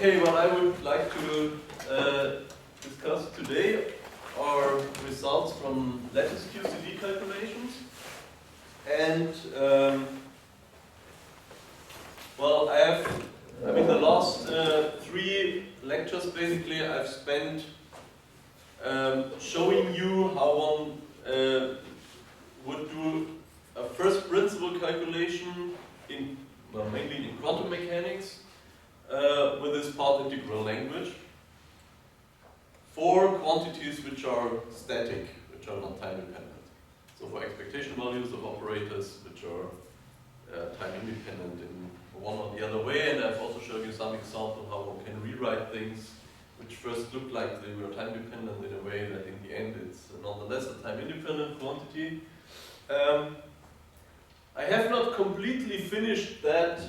Okay, what I would like to discuss today are results from Lattice QCD calculations. And, well, the last 3 lectures basically I've spent showing you how one would do a first principle calculation in, well, mainly in quantum mechanics with this path integral language for quantities which are static, which are not time dependent. So for expectation values of operators which are time independent in one or the other way, and I've also shown you some example how one can rewrite things which first looked like they were time dependent in a way that in the end it's nonetheless a time independent quantity. I have not completely finished that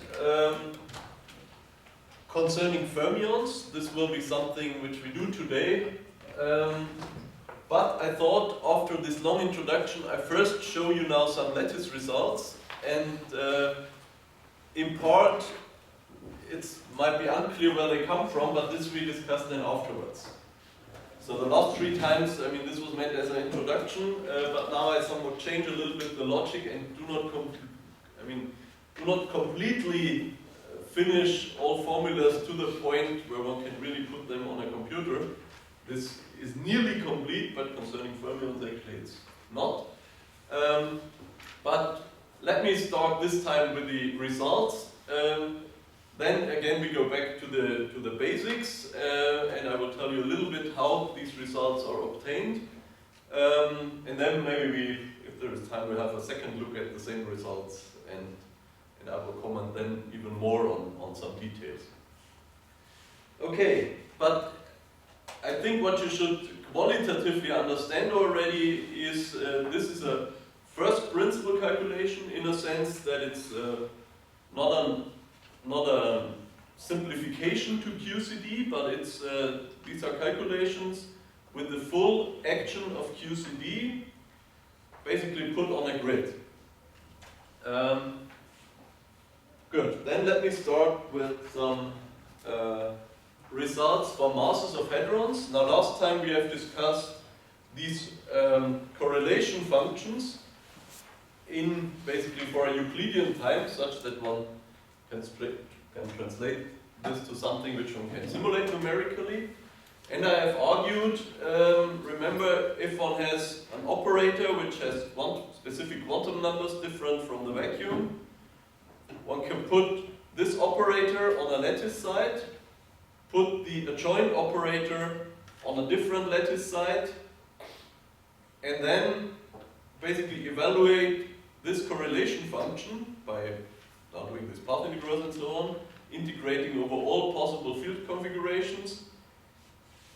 concerning fermions. This will be something which we do today. But I thought after this long introduction I first show you now some lattice results, and in part it might be unclear where they come from, but this we discuss then afterwards. So the last 3 times, this was meant as an introduction, but now I somewhat change a little bit the logic and do not completely finish all formulas to the point where one can really put them on a computer. This is nearly complete, but concerning fermions actually it's not. But let me start this time with the results. Then again we go back to the basics, and I will tell you a little bit how these results are obtained. And then maybe if there is time, we'll have a second look at the same results, and I will comment then even more on some details. Okay, but I think what you should qualitatively understand already is this is a first principle calculation in a sense that it's not a simplification to QCD, but it's these are calculations with the full action of QCD basically put on a grid. Good. Then let me start with some results for masses of hadrons. Now last time we have discussed these correlation functions in basically for a Euclidean time, such that one can translate this to something which one can simulate numerically. And I have argued, remember, if one has an operator which has one specific quantum numbers different from the vacuum, one can put this operator on a lattice side, put the adjoint operator on a different lattice side, and then basically evaluate this correlation function by now doing this path integrals and so on, integrating over all possible field configurations,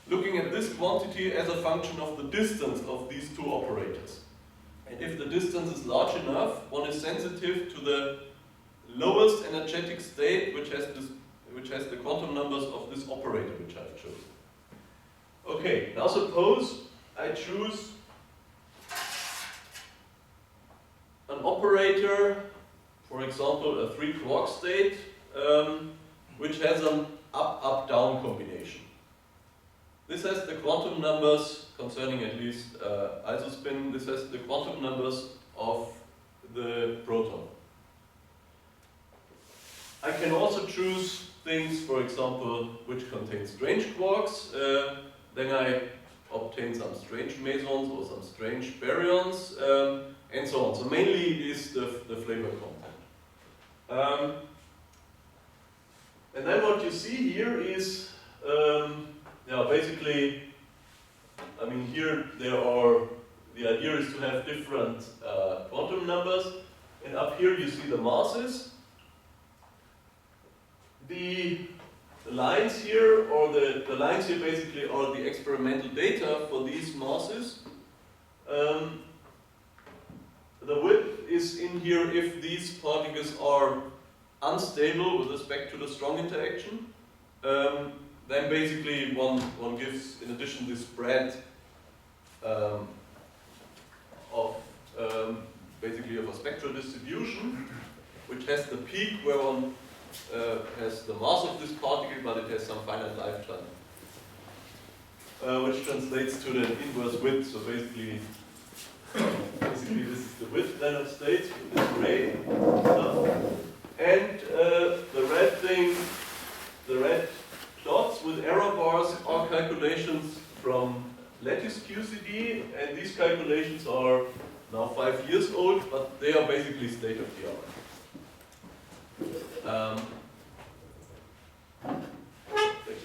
looking at this quantity as a function of the distance of these 2 operators. And if the distance is large enough, one is sensitive to the lowest energetic state which has the quantum numbers of this operator which I've chosen. Okay, now suppose I choose an operator, for example a 3 Quark state, which has an up-up-down combination. This has the quantum numbers concerning at least isospin, this has the quantum numbers of the proton. I can also choose things, for example, which contain strange quarks. Then I obtain some strange mesons or some strange baryons, and so on. So mainly it is the flavor content. And then what you see here is, basically, here the idea is to have different quantum numbers, and up here you see the masses. The lines here, or the lines here basically are the experimental data for these masses. The width is in here if these particles are unstable with respect to the strong interaction. Then basically one gives, in addition, this spread basically of a spectral distribution, which has the peak where one has the mass of this particle, but it has some finite lifetime, which translates to the inverse width. So basically this is the width then of states with this gray stuff. And the red thing, the red dots with error bars are calculations from Lattice QCD, and these calculations are now 5 years old, but they are basically state of the art. Thank you.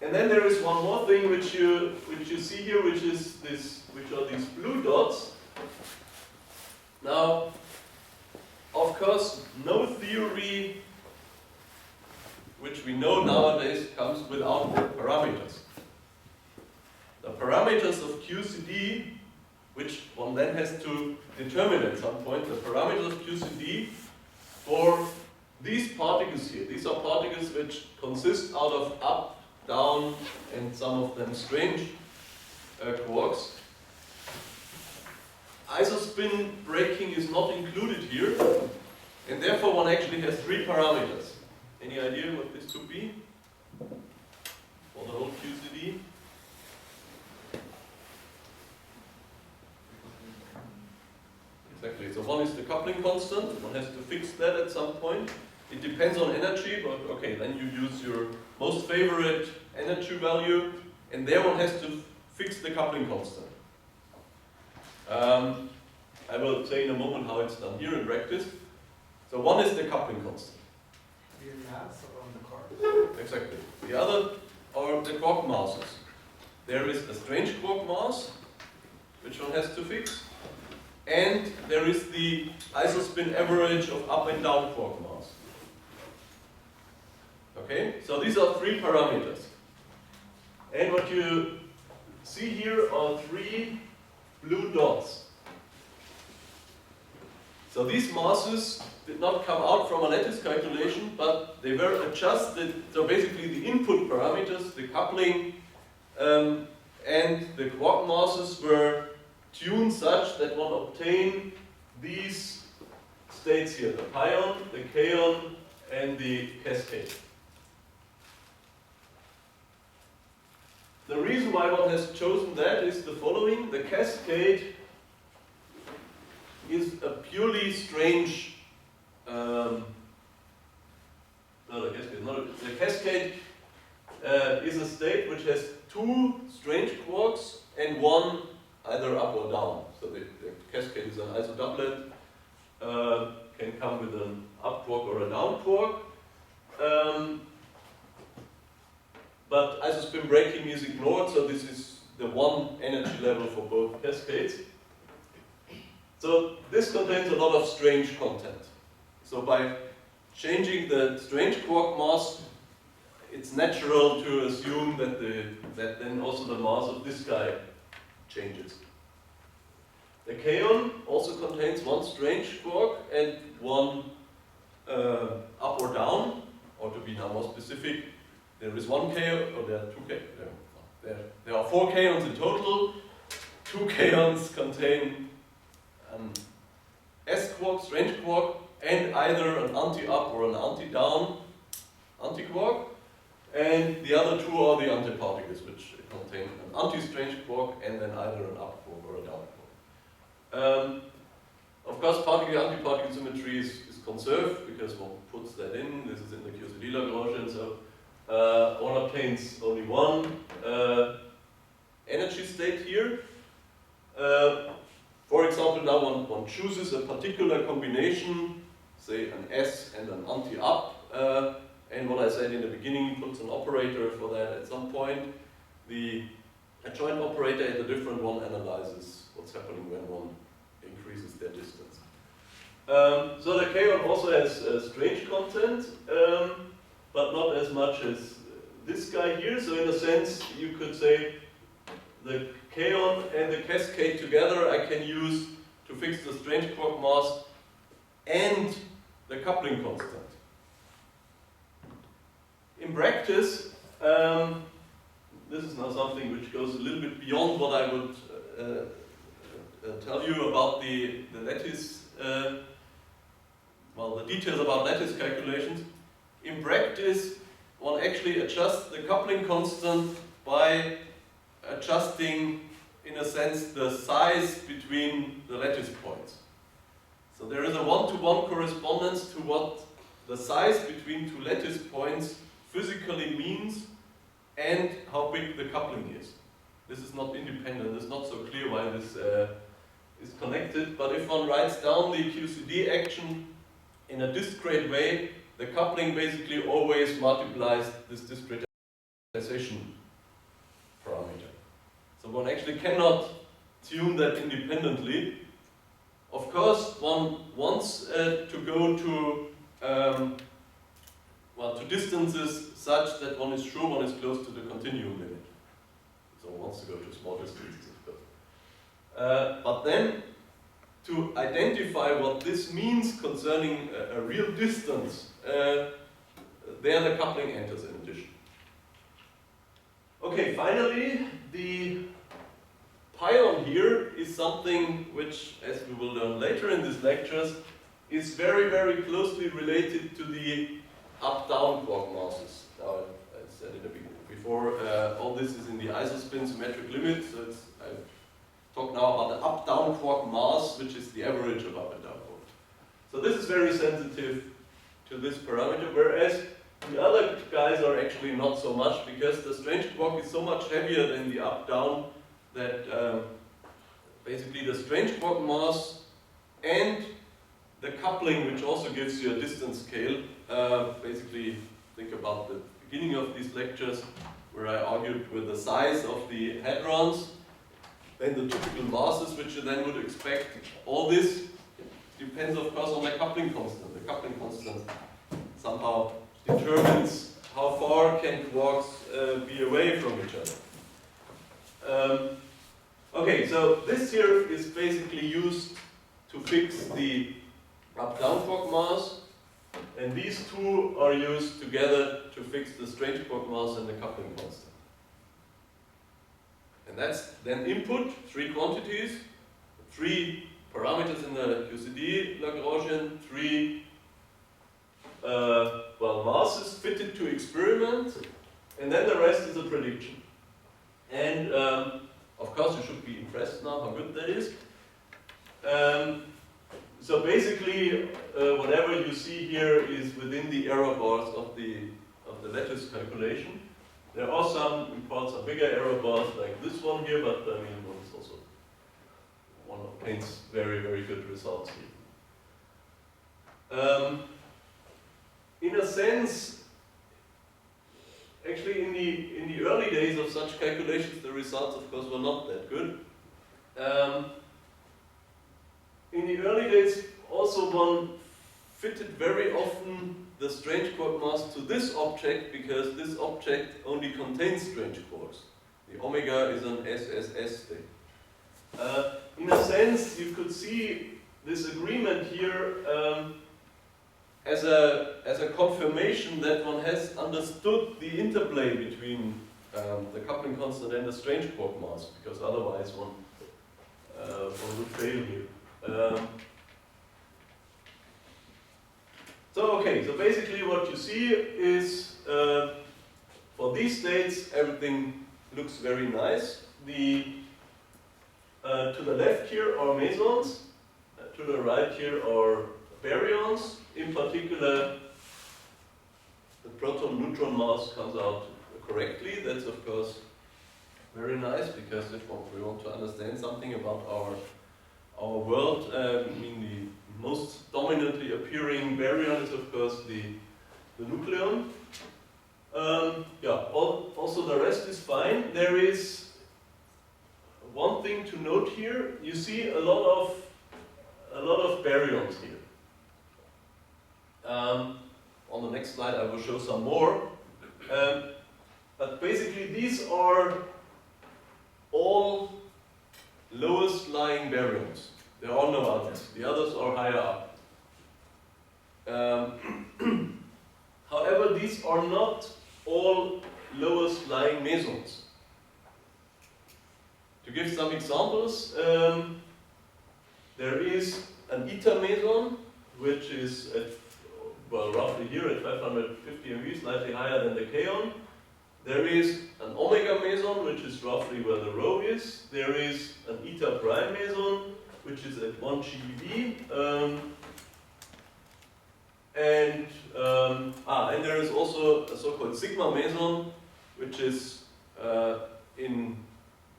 And then there is one more thing which you see here, which are these blue dots. Now, of course, no theory which we know nowadays comes without parameters. The parameters of QCD, which one then has to determine at some point, the parameters of QCD for these particles here. These are particles which consist out of up, down, and some of them strange quarks. Isospin breaking is not included here, and therefore one actually has 3 parameters. Any idea what this could be for the whole QCD? Exactly. So one is the coupling constant. One has to fix that at some point. It depends on energy, but okay, then you use your most favorite energy value, and there one has to fix the coupling constant. I will say in a moment how it's done here in practice. So one is the coupling constant. The mass around the quark. Exactly. The other are the quark masses. There is a strange quark mass, which one has to fix, and there is the isospin average of up and down quark mass. Okay, so these are 3 parameters. And what you see here are 3 blue dots. So these masses did not come out from a lattice calculation, but they were adjusted. So basically the input parameters, the coupling and the quark masses were tuned such that one obtain these states here, the pion, the kaon, and the cascade. The reason why one has chosen that is the following. The cascade is a purely strange the cascade is a state which has 2 strange quarks and 1 either up or down. So the cascade is an isodoublet, can come with an up quark or a down quark. But isospin breaking is ignored, so this is the one energy level for both cascades. So this contains a lot of strange content. So by changing the strange quark mass, it's natural to assume that then also the mass of this guy changes. The kaon also contains 1 strange quark and 1 up or down, or to be now more specific, there is 1 kaon, or there are 2 kaons. There are 4 kaons in total. 2 kaons contain an S quark, strange quark, and either an anti-up or an anti-down antiquark. And the other 2 are the antiparticles, which contain an anti-strange quark and then either an up quark or a down quark. Of course, particle-antiparticle symmetry is conserved because one puts that in. This is in the QCD Lagrangian, so one obtains only 1 energy state here. For example, now one chooses a particular combination, say an S and an anti-up, and what I said in the beginning, puts an operator for that at some point. The adjoint operator and the different one analyzes what's happening when one increases their distance. So the kaon also has strange content, but not as much as this guy here. So in a sense, you could say the kaon and the cascade together I can use to fix the strange quark mass and the coupling constant. In practice, this is now something which goes a little bit beyond what I would tell you about the lattice well, the details about lattice calculations. In practice, one actually adjusts the coupling constant by adjusting, in a sense, the size between the lattice points. So there is a one-to-one correspondence to what the size between two lattice points physically means and how big the coupling is. This is not independent, it's not so clear why this is connected, but if one writes down the QCD action in a discrete way, the coupling basically always multiplies this discretization parameter. So one actually cannot tune that independently. Of course, one wants to go to to distances such that one is sure one is close to the continuum limit. So one wants to go to small distances, of course. But then, to identify what this means concerning a real distance, there the coupling enters in addition. Okay, finally, the pion here is something which, as we will learn later in these lectures, is very, very closely related to the up-down quark masses. Now, I said it a bit before, all this is in the isospin symmetric limit, so I talk now about the up-down quark mass, which is the average of up and down quark. So this is very sensitive to this parameter, whereas the other guys are actually not so much, because the strange quark is so much heavier than the up-down that basically the strange quark mass and the coupling, which also gives you a distance scale, basically think about the beginning of these lectures where I argued with the size of the hadrons and the typical masses which you then would expect. All this depends, of course, on the coupling constant. The coupling constant somehow determines how far can quarks be away from each other. Okay, so this here is basically used to fix the up-down quark mass, and these two are used together to fix the strange quark mass and the coupling constant. And that's then input, three quantities, three parameters in the QCD Lagrangian, three masses fitted to experiment, and then the rest is a prediction. And of course you should be impressed now how good that is. So basically, whatever you see here is within the error bars of the lattice calculation. There are some parts of bigger error bars like this one here, but I mean, it's also one obtains very, very good results here. In a sense, actually, in the early days of such calculations, the results, of course, were not that good. In the early days, also one fitted very often the strange quark mass to this object because this object only contains strange quarks. The omega is an SSS state. In a sense, you could see this agreement here as a confirmation that one has understood the interplay between the coupling constant and the strange quark mass, because otherwise one would fail here. So basically what you see is for these states everything looks very nice. To the left here are mesons, to the right here are baryons. In particular, the proton-neutron mass comes out correctly. That's of course very nice, because if we want to understand something about our world, I mean the most dominantly appearing baryon is of course the nucleon. Also the rest is fine. There is one thing to note here. You see a lot of baryons here. On the next slide I will show some more. But basically these are all lowest lying baryons. There are no others. The others are higher up. However, these are not all lowest lying mesons. To give some examples, there is an eta meson which is at, well, roughly here at 550 MeV, slightly higher than the kaon. There is an omega meson, which is roughly where the rho is. There is an eta prime meson, which is at 1 GeV. And there is also a so-called sigma meson, which is in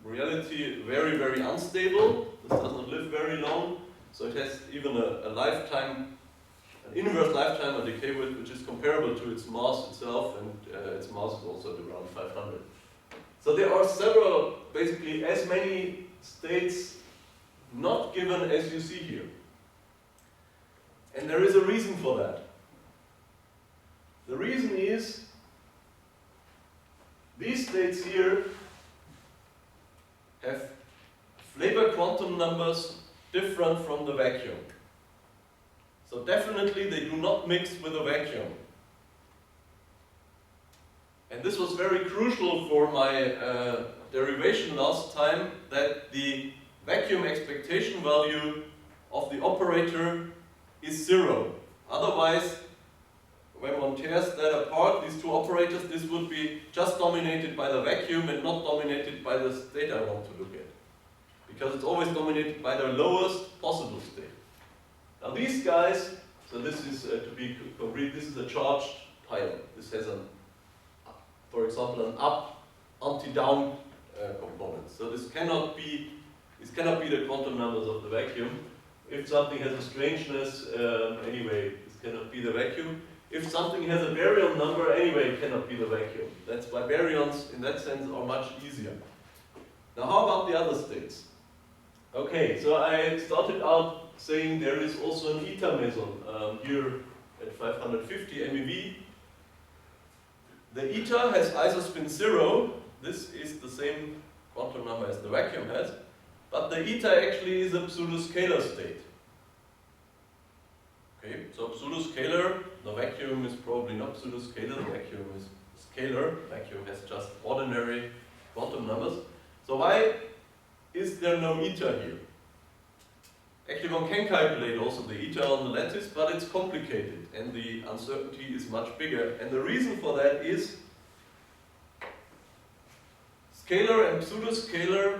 reality very, very unstable. This does not live very long, so it has even a lifetime, an inverse lifetime or decay width, which is comparable to its mass itself, and its mass is also at around 500. So there are several, basically as many states not given as you see here. And there is a reason for that. The reason is these states here have flavor quantum numbers different from the vacuum. So definitely they do not mix with a vacuum. And this was very crucial for my derivation last time, that the vacuum expectation value of the operator is 0. Otherwise, when one tears that apart, these two operators, this would be just dominated by the vacuum and not dominated by the state I want to look at. Because it's always dominated by the lowest possible state. Now these guys, so this is, to be concrete, this is a charged pion. This has an, for example, an up anti-down component. So this cannot be the quantum numbers of the vacuum. If something has a strangeness, anyway, this cannot be the vacuum. If something has a baryon number, anyway, it cannot be the vacuum. That's why baryons, in that sense, are much easier. Now, how about the other states? Okay, so I started out saying there is also an eta meson here at 550 MeV. The eta has isospin 0. This is the same quantum number as the vacuum has, but the eta actually is a pseudoscalar state. Okay, so pseudoscalar, the vacuum is probably not pseudoscalar, the vacuum is scalar, vacuum has just ordinary quantum numbers. So why is there no eta here? Actually, one can calculate also the eta on the lattice, but it's complicated and the uncertainty is much bigger. And the reason for that is scalar and pseudoscalar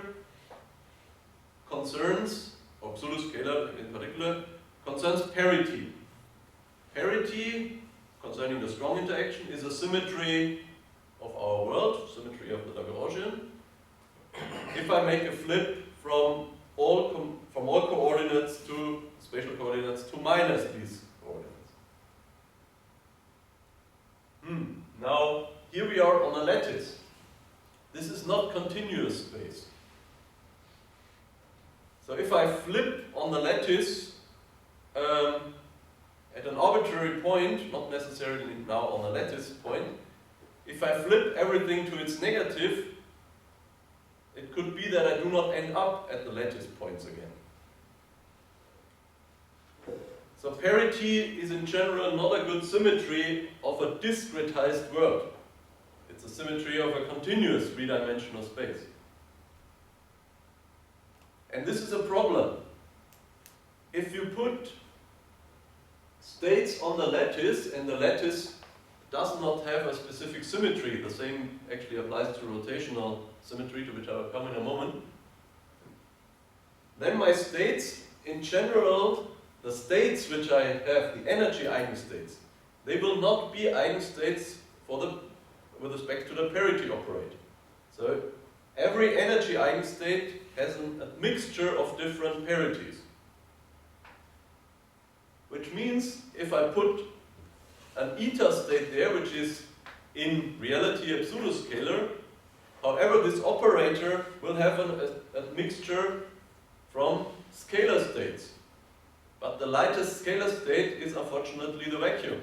concerns, or pseudoscalar in particular, concerns parity. Parity, concerning the strong interaction, is a symmetry of our world, symmetry of the Lagrangian. If I make a flip from all coordinates to spatial coordinates to minus these coordinates. Now, here we are on a lattice. This is not continuous space. So if I flip on the lattice at an arbitrary point, not necessarily now on a lattice point, if I flip everything to its negative, it could be that I do not end up at the lattice points again. So parity is in general not a good symmetry of a discretized world. It's a symmetry of a continuous three-dimensional space. And this is a problem. If you put states on the lattice and the lattice does not have a specific symmetry, the same actually applies to rotational symmetry, to which I will come in a moment, then my states, in general, the states which I have, the energy eigenstates, they will not be eigenstates with respect to the parity operator. So every energy eigenstate has a mixture of different parities. Which means if I put an eta state there, which is in reality a pseudoscalar, however, this operator will have a mixture from scalar states. But the lightest scalar state is unfortunately the vacuum.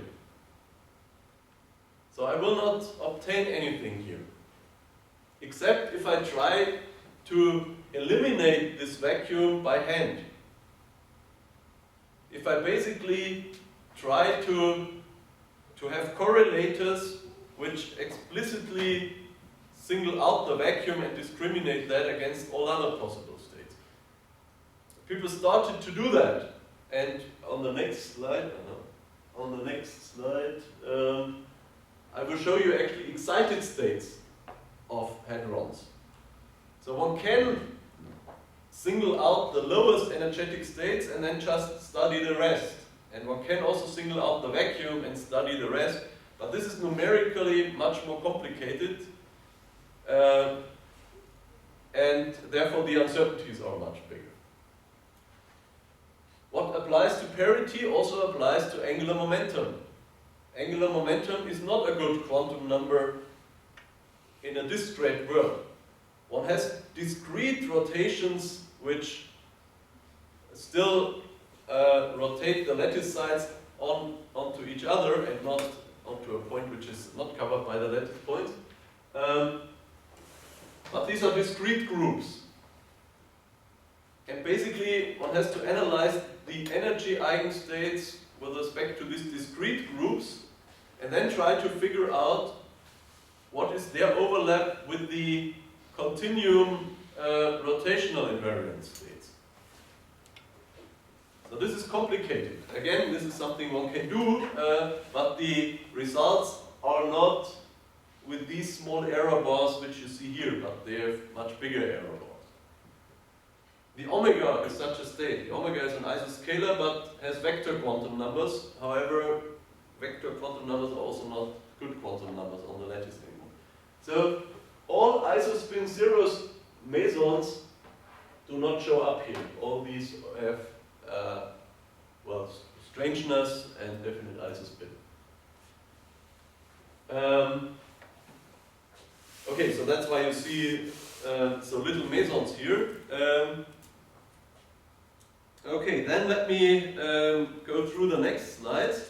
So I will not obtain anything here. Except if I try to eliminate this vacuum by hand. If I basically try to have correlators which explicitly single out the vacuum and discriminate that against all other possible states. People started to do that, And on the next slide, I will show you actually excited states of hadrons. So one can single out the lowest energetic states and then just study the rest. And one can also single out the vacuum and study the rest. But this is numerically much more complicated. And therefore the uncertainties are much bigger. What applies to parity also applies to angular momentum. Angular momentum is not a good quantum number in a discrete world. One has discrete rotations which still rotate the lattice sides onto each other and not onto a point which is not covered by the lattice points. But these are discrete groups. And basically one has to analyze the energy eigenstates with respect to these discrete groups and then try to figure out what is their overlap with the continuum rotational invariant states. So this is complicated. Again, this is something one can do, but the results are not with these small error bars which you see here, but they have much bigger error bars. The omega is such a state. The omega is an isoscalar but has vector quantum numbers. However, vector quantum numbers are also not good quantum numbers on the lattice anymore. So all isospin zeros mesons do not show up here. All these have well, strangeness and definite isospin. Okay, so that's why you see so little mesons here. Okay, then let me go through the next slides.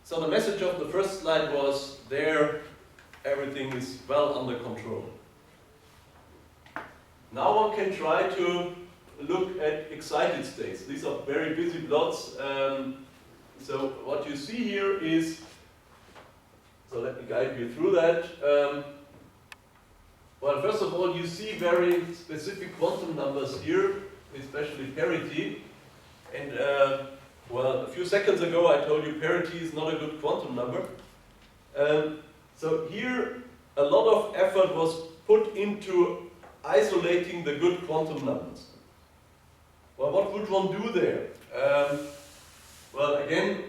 So the message of the first slide was there, everything is well under control. Now one can try to look at excited states. These are very busy plots. So what you see here is, so let me guide you through that. Well, first of all, you see very specific quantum numbers here, especially parity. And well, a few seconds ago I told you parity is not a good quantum number. So here a lot of effort was put into isolating the good quantum numbers. Well, what would one do there? Well, again,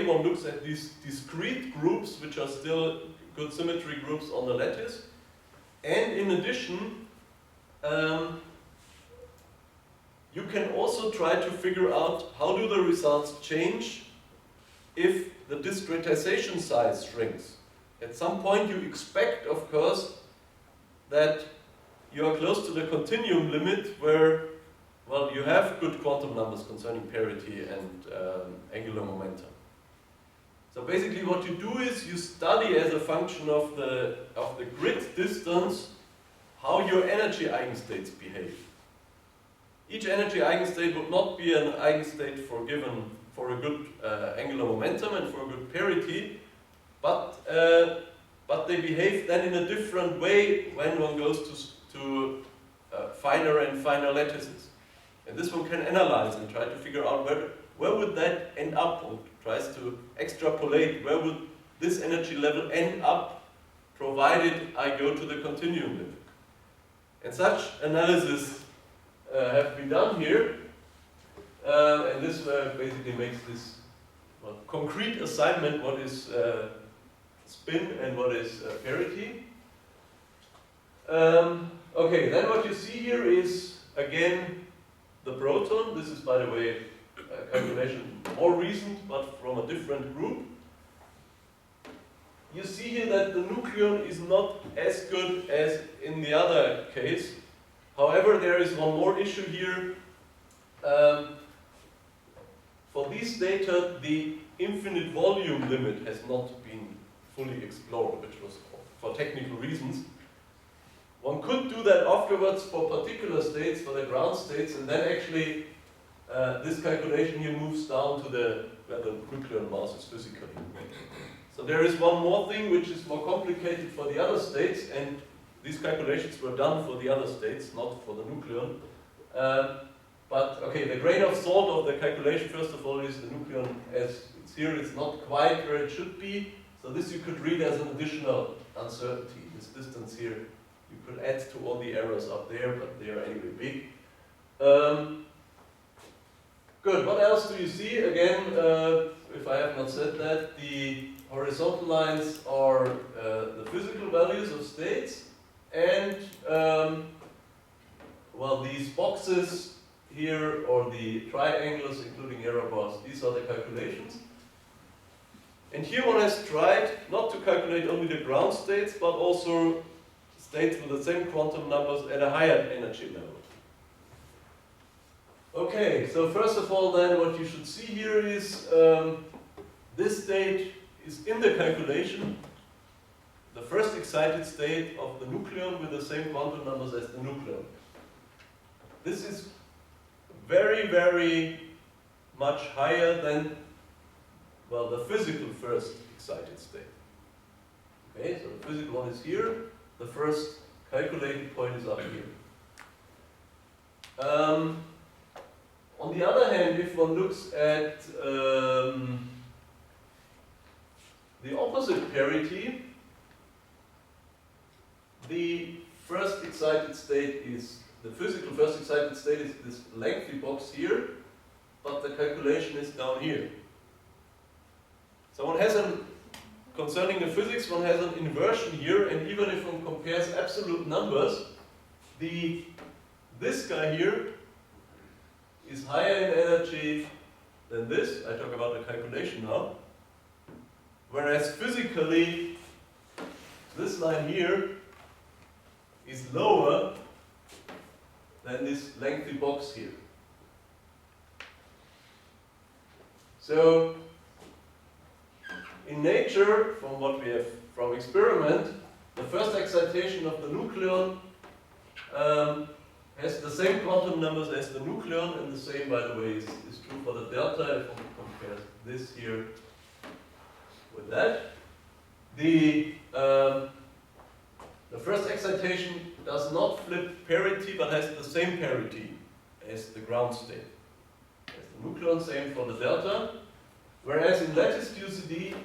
one looks at these discrete groups, which are still good symmetry groups on the lattice. And in addition, you can also try to figure out how do the results change if the discretization size shrinks. At some point you expect, of course, that you are close to the continuum limit where, well, you have good quantum numbers concerning parity and angular momentum. So basically what you do is you study as a function of the grid distance how your energy eigenstates behave. Each energy eigenstate would not be an eigenstate for a good angular momentum and for a good parity, but they behave then in a different way when one goes to finer and finer lattices. And this one can analyze and try to figure out where would that end up, and tries to extrapolate where would this energy level end up provided I go to the continuum limit. And such analysis have been done here, and this basically makes this concrete assignment what is spin and what is parity. Okay, then what you see here is again the proton. This is, by the way, a calculation more recent but from a different group. You see here that the nucleon is not as good as in the other case. However, there is one more issue here. For these data, the infinite volume limit has not been fully explored, which was for technical reasons. One could do that afterwards for particular states, for the ground states, and then actually this calculation here moves down to where the nucleon mass is physically. So there is one more thing which is more complicated for the other states, and these calculations were done for the other states, not for the nucleon. But okay, the grain of salt of the calculation, first of all, is the nucleon as it's here. It's not quite where it should be. So this you could read as an additional uncertainty. This distance here, you could add to all the errors up there, but they are anyway big. Good. What else do you see? Again, if I have not said that, the horizontal lines are the physical values of states, and well, these boxes here, or the triangles including error bars, these are the calculations. And here one has tried not to calculate only the ground states, but also states with the same quantum numbers at a higher energy level. Okay, so first of all then what you should see here is this state is in the calculation the first excited state of the nucleon with the same quantum numbers as the nucleon. This is very, very much higher than, well, the physical first excited state. Okay, so the physical one is here, the first calculated point is up here. On the other hand, if one looks at the opposite parity, the first excited state is, the physical first excited state is this lengthy box here, but the calculation is down here. So one has concerning the physics, one has an inversion here, and even if one compares absolute numbers, this guy here is higher in energy than this. I talk about the calculation now. Whereas physically, this line here is lower than this lengthy box here. So, in nature, from what we have from experiment, the first excitation of the nucleon has the same quantum numbers as the nucleon, and the same, by the way, is true for the delta if one compares this here with that. The first excitation does not flip parity, but has the same parity as the ground state. As the nucleon, same for the delta. Whereas in lattice QCD,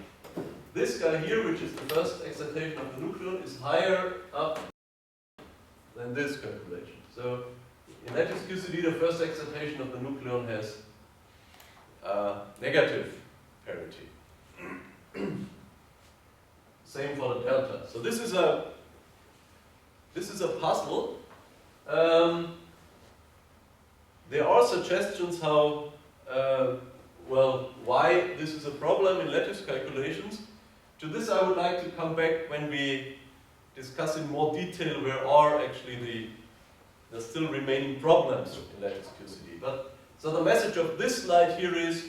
this guy here, which is the first excitation of the nucleon, is higher up than this calculation. So in lattice QCD, the first excitation of the nucleon has negative parity. Same for the delta. So this is a puzzle. There are suggestions how, well, why this is a problem in lattice calculations. To this I would like to come back when we discuss in more detail where are actually the still remaining problems in lattice QCD. But so the message of this slide here is,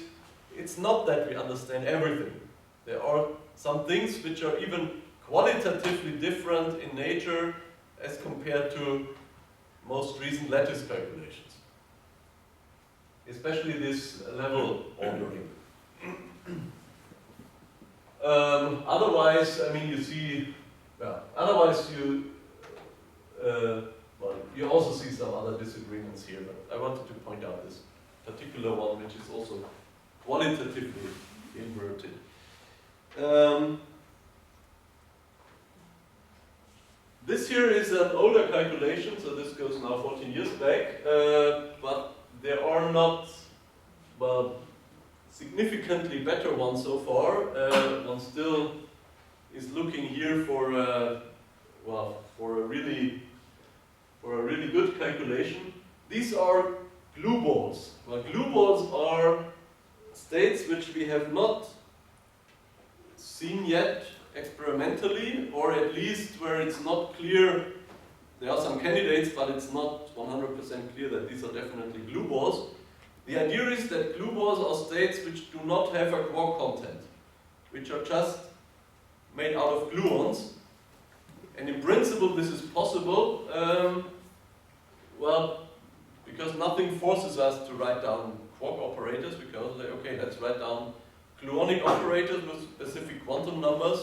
it's not that we understand everything. There are some things which are even qualitatively different in nature as compared to most recent lattice calculations. Especially this level ordering. Otherwise, I mean, you see, well, otherwise well, you also see some other disagreements here, but I wanted to point out this particular one, which is also qualitatively inverted. This here is an older calculation, so this goes now 14 years back, but there are not, well, significantly better ones so far. One still is looking here for, well, for a really good calculation. These are glue balls. Well, glue balls are states which we have not seen yet experimentally, or at least where it's not clear. There are some candidates, but it's not 100% clear that these are definitely glue balls. The idea is that glue balls are states which do not have a quark content, which are just made out of gluons. And in principle this is possible, well, because nothing forces us to write down quark operators, because, okay, let's write down gluonic operators with specific quantum numbers.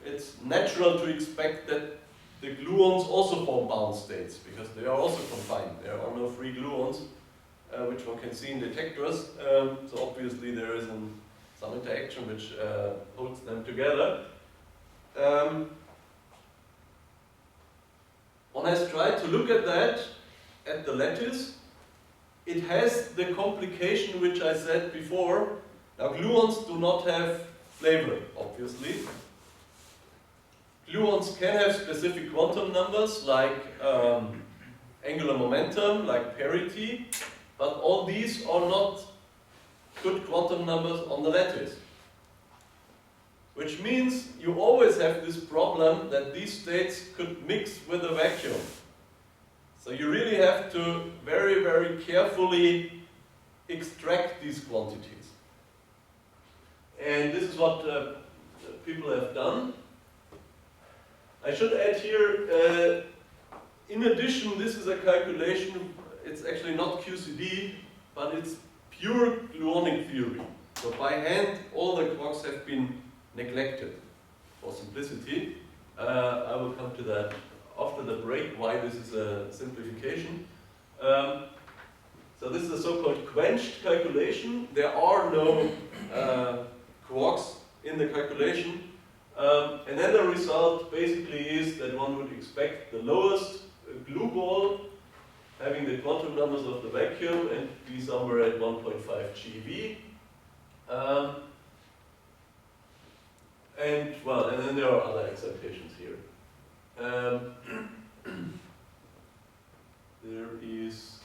It's natural to expect that the gluons also form bound states, because they are also confined. There are no free gluons, which one can see in detectors. So obviously there is some interaction which holds them together. One has tried to look at that, at the lattice. It has the complication which I said before. Now gluons do not have flavor, obviously. Gluons can have specific quantum numbers like angular momentum, like parity, but all these are not good quantum numbers on the lattice. Which means you always have this problem that these states could mix with a vacuum. So you really have to very, very carefully extract these quantities. And this is what people have done. I should add here, in addition, this is a calculation, it's actually not QCD, but it's pure gluonic theory. So by hand, all the quarks have been neglected for simplicity. I will come to that after the break, why this is a simplification. So this is a so-called quenched calculation. There are no quarks in the calculation. And then the result basically is that one would expect the lowest glue ball having the quantum numbers of the vacuum and be somewhere at 1.5 GeV. And then there are other excitations here. There is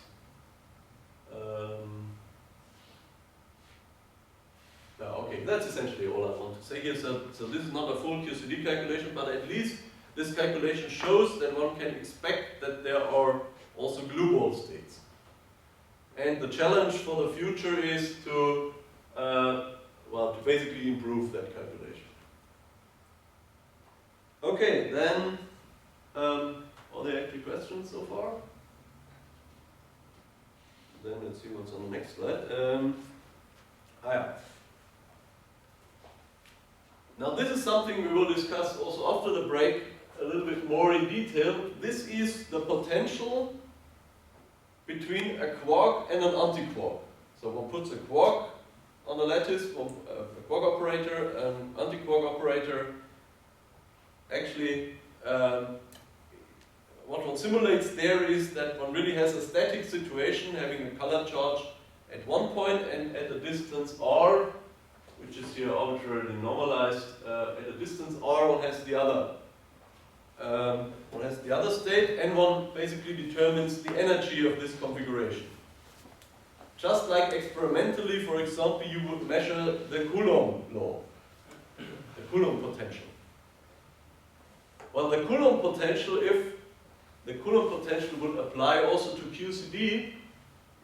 okay, that's essentially all I want to say here. So this is not a full QCD calculation, but at least this calculation shows that one can expect that there are also glue ball states. And the challenge for the future is to basically improve that calculation. Okay, then, are there actually questions so far? Then let's see what's on the next slide. Now this is something we will discuss also after the break a little bit more in detail. This is the potential between a quark and an antiquark. So one puts a quark on the lattice, a quark operator, an antiquark operator. Actually, what one simulates there is that one really has a static situation having a color charge at one point and at a distance r, which is here arbitrarily normalized, at a distance r one has the other. One has the other state, and one basically determines the energy of this configuration. Just like experimentally, for example, you would measure the Coulomb law, the Coulomb potential. Well, the Coulomb potential, if the Coulomb potential would apply also to QCD,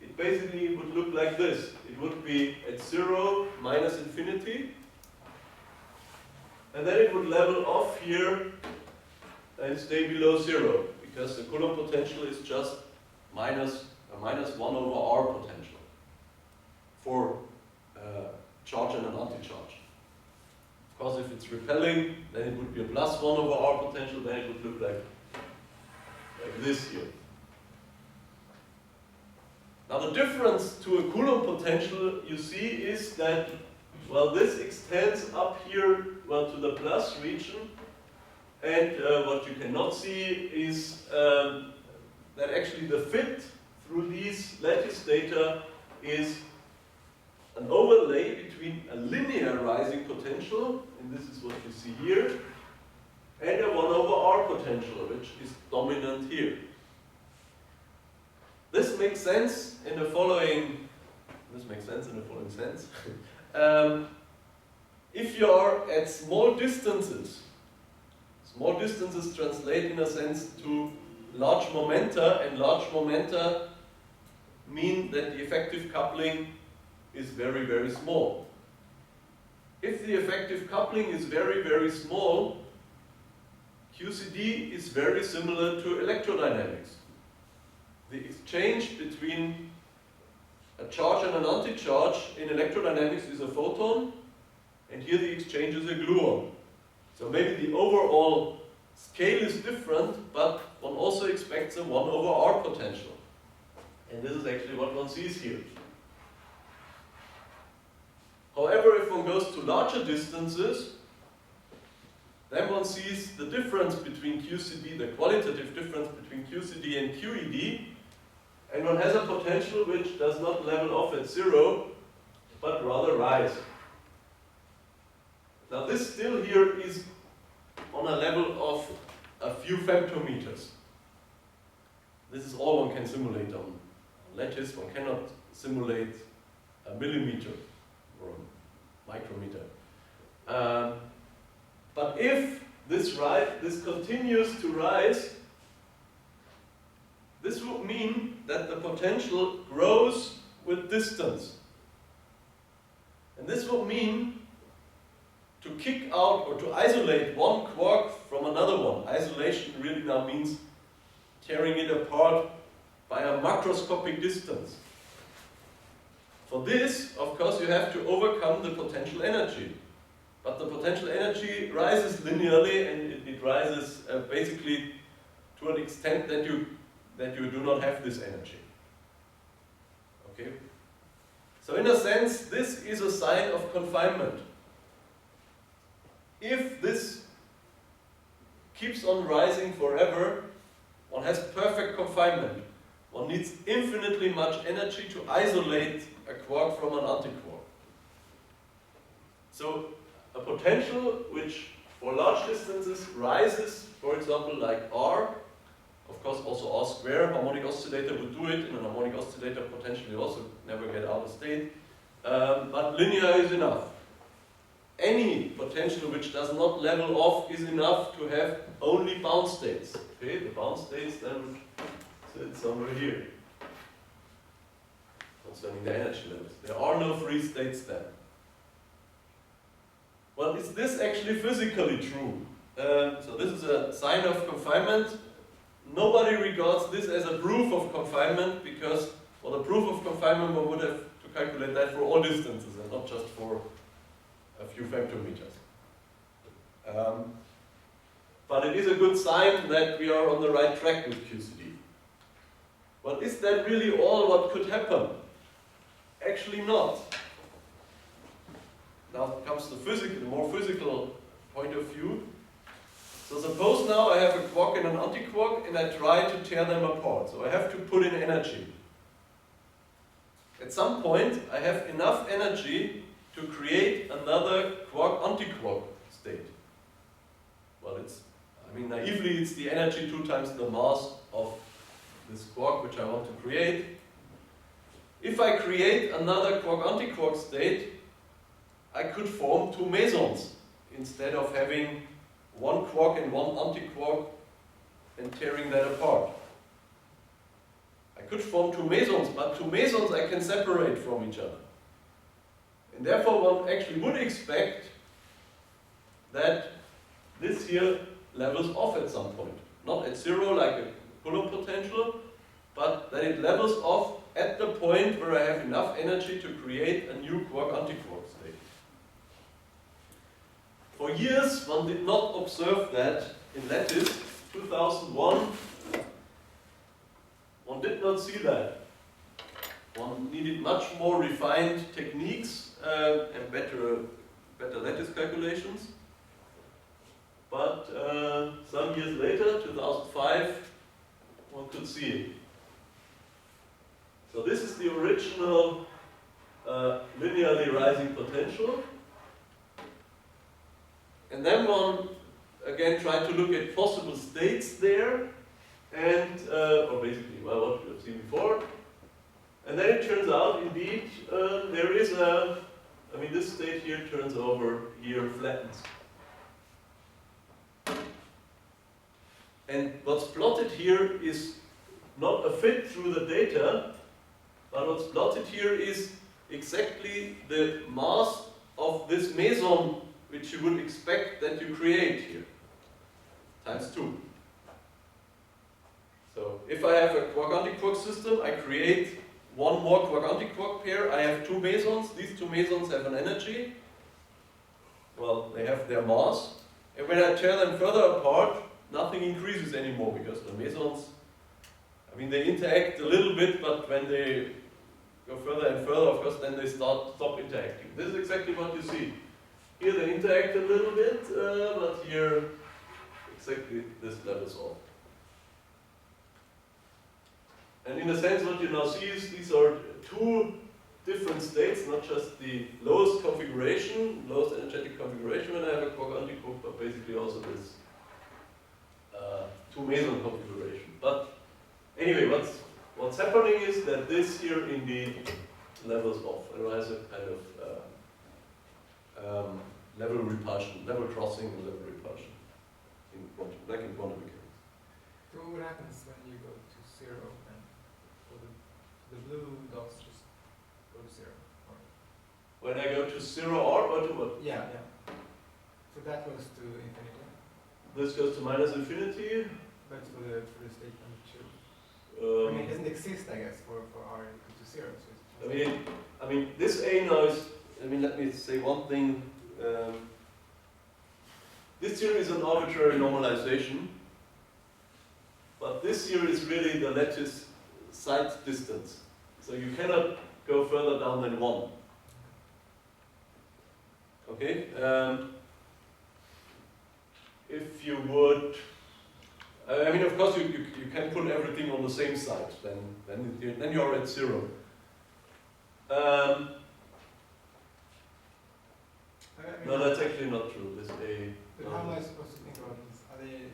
it basically would look like this. It would be at 0, minus infinity, and then it would level off here and stay below 0, because the Coulomb potential is just minus 1 over r potential for charge and an anti-charge. Of course, if it's repelling, then it would be a plus 1 over r potential, then it would look like this here. Now the difference to a Coulomb potential you see is that, well, this extends up here, well, to the plus region, and what you cannot see is that actually the fit through these lattice data is an overlay between a linear rising potential, and this is what you see here, and a 1 over r potential, which is dominant here. This makes sense in the following sense. If you are at small distances translate in a sense to large momenta, and large momenta mean that the effective coupling is very, very small. If the effective coupling is very, very small, QCD is very similar to electrodynamics. The exchange between a charge and an anti-charge in electrodynamics is a photon, and here the exchange is a gluon. So maybe the overall scale is different, but one also expects a 1 over r potential. And this is actually what one sees here. However, if one goes to larger distances, then one sees the difference between QCD, the qualitative difference between QCD and QED, and one has a potential which does not level off at 0, but rather rise. Now this still here is on a level of a few femtometers. This is all one can simulate on lattice. One cannot simulate a millimeter or a micrometer. But if this continues to rise, this would mean that the potential grows with distance. And this would mean to kick out or to isolate one quark from another one. Isolation really now means tearing it apart by a macroscopic distance. For this, of course, you have to overcome the potential energy. But the potential energy rises linearly, and it rises basically to an extent that you do not have this energy. Okay? So in a sense, this is a sign of confinement. If this keeps on rising forever, one has perfect confinement. One needs infinitely much energy to isolate a quark from an antiquark. So a potential which for large distances rises, for example, like R, of course also R square, harmonic oscillator would do it. In a harmonic oscillator, potentially also never get out of state. But linear is enough. Any potential which does not level off is enough to have only bound states. Okay, the bound states then sit somewhere here, concerning the energy levels. There are no free states then. Well, is this actually physically true? So this is a sign of confinement. Nobody regards this as a proof of confinement because for the proof of confinement one would have to calculate that for all distances and not just for a few femtometers. But it is a good sign that we are on the right track with QCD. Well, is that really all what could happen? Actually not. Now comes the more physical point of view. So suppose now I have a quark and an antiquark and I try to tear them apart. So I have to put in energy. At some point I have enough energy to create another quark-antiquark state. Well, naively it's the energy 2 times the mass of this quark which I want to create. If I create another quark-antiquark state, I could form 2 mesons instead of having one quark and one antiquark and tearing that apart. I could form 2 mesons, but 2 mesons I can separate from each other. And therefore one actually would expect that this here levels off at some point. Not at 0 like a Coulomb potential, but that it levels off at the point where I have enough energy to create a new quark-antiquark state. For years one did not observe that in lattice. 2001, one did not see that. One needed much more refined techniques and better lattice calculations. But some years later, 2005, one could see it. So this is the original linearly rising potential. And then one again tried to look at possible states there, and or basically what we have seen before. And then it turns out, indeed, there is this state here turns over, here flattens. And what's plotted here is not a fit through the data, but what's plotted here is exactly the mass of this meson which you would expect that you create here, times 2. So if I have a quark-antiquark system, I create one more quark-antiquark pair, I have 2 mesons, these 2 mesons have an energy, well, they have their mass, and when I tear them further apart, nothing increases anymore because the mesons, I mean, they interact a little bit, but when they go further and further, of course, then they stop interacting. This is exactly what you see. Here they interact a little bit, but here exactly this levels off. And in a sense, what you now see is these are two different states, not just the lowest configuration, lowest energetic configuration when I have a quark antiquark, but basically also this two meson configuration. But anyway, what's happening is that this here indeed levels off and has a kind of level repulsion, level crossing and level repulsion, like in quantum mechanics. So what happens when you go to 0 and so the blue dots just go to 0? Or? When I go to 0 or to what? Yeah. So that goes to infinity. This goes to minus infinity. But for the state number 2. I mean, it doesn't exist, I guess, for R equal to 0. So it's I mean, this A now is. I mean, let me say one thing. This here is an arbitrary normalization, but this here is really the lattice side distance. So you cannot go further down than 1. Okay. If you would. I mean, of course, you can put everything on the same side. Then you're at 0. No, that's actually not true. This A. But how am I supposed to think about this? Are they?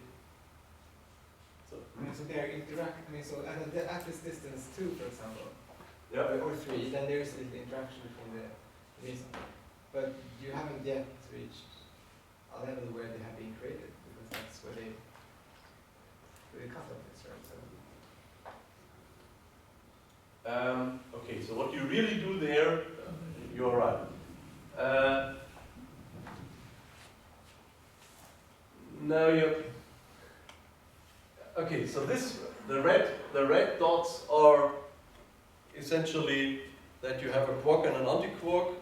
So, I mean, so they're interacting. I mean, so at this distance 2, for example, yeah. or 3, then there's the interaction between the meson. But you haven't yet reached a level where they have been created, because that's where the cutoff is, right? So. Okay, so what you really do there, you're right. Now you. Okay, so the red dots are essentially that you have a quark and an antiquark.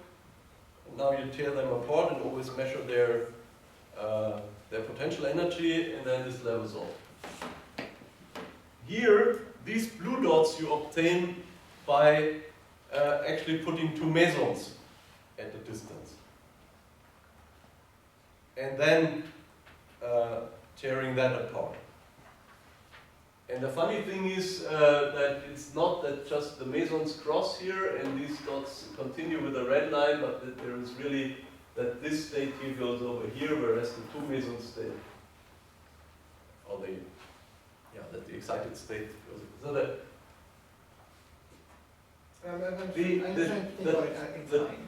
And now you tear them apart and always measure their potential energy, and then this levels off. Here, these blue dots you obtain by actually putting two mesons at a distance. And then tearing that apart. And the funny thing is that it's not that just the mesons cross here and these dots continue with a red line, but that there is really that this state here goes over here, whereas the two mesons stay, or that the excited state goes. So that I'm trying to think about it in time.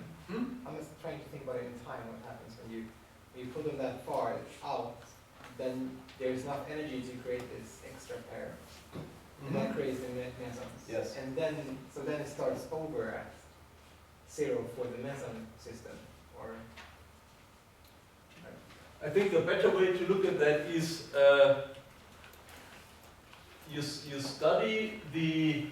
I'm just trying to think about it in time. What happens when you put them that far out? Then there's enough energy to create this extra pair, and that creates the mesons. Yes. And then it starts over at 0 for the meson system, or. I think the better way to look at that is you study the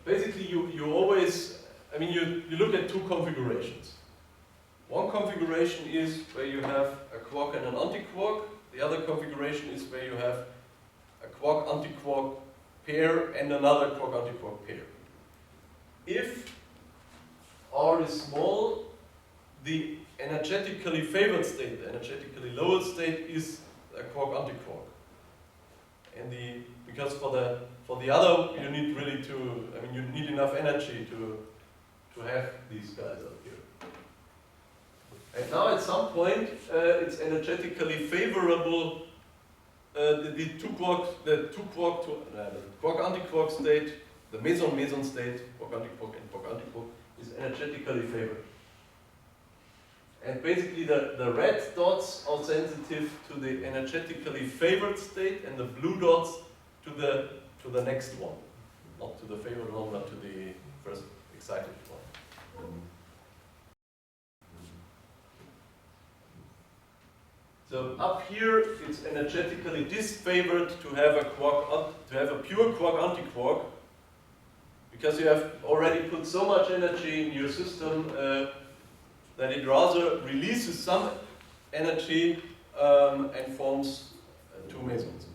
basically you always, I mean you look at two configurations. One configuration is where you have a quark and an antiquark. The other configuration is where you have a quark-antiquark pair and another quark-antiquark pair. If R is small, the energetically favored state, the energetically lowered state is a quark-antiquark. And because for the other you need really you need enough energy to have these guys up here. And now at some point it's energetically favorable. The quark-antiquark state, the meson state, quark-antiquark and quark-antiquark, is energetically favored. And basically the red dots are sensitive to the energetically favored state, and the blue dots to the next one. Not to the favored one, but to the first excited one. So up here, it's energetically disfavored to have a pure quark-antiquark, because you have already put so much energy in your system that it rather releases some energy and forms two mesons.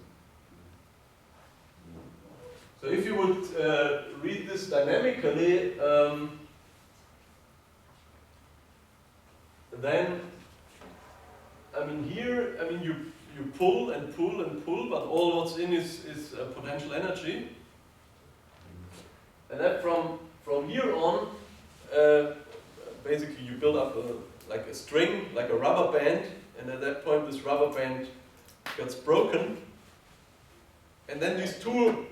So if you would read this dynamically, then, I mean here, I mean you pull and pull and pull, but all what's in is potential energy. And then from here on, basically you build up like a string, like a rubber band, and at that point this rubber band gets broken. And then these two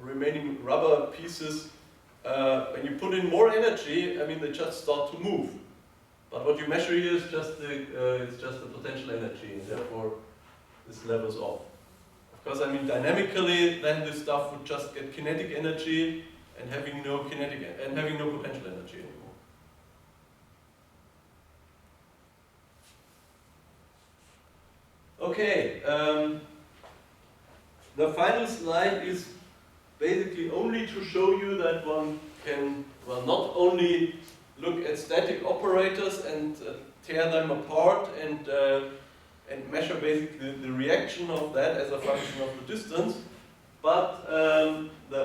remaining rubber pieces, when you put in more energy, I mean they just start to move. But what you measure here is just the potential energy, and therefore this levels off. Of course, I mean dynamically, then this stuff would just get kinetic energy and having no potential energy anymore. Okay, the final slide is basically only to show you that one can, well, not only look at static operators and tear them apart and measure basically the reaction of that as a function of the distance, but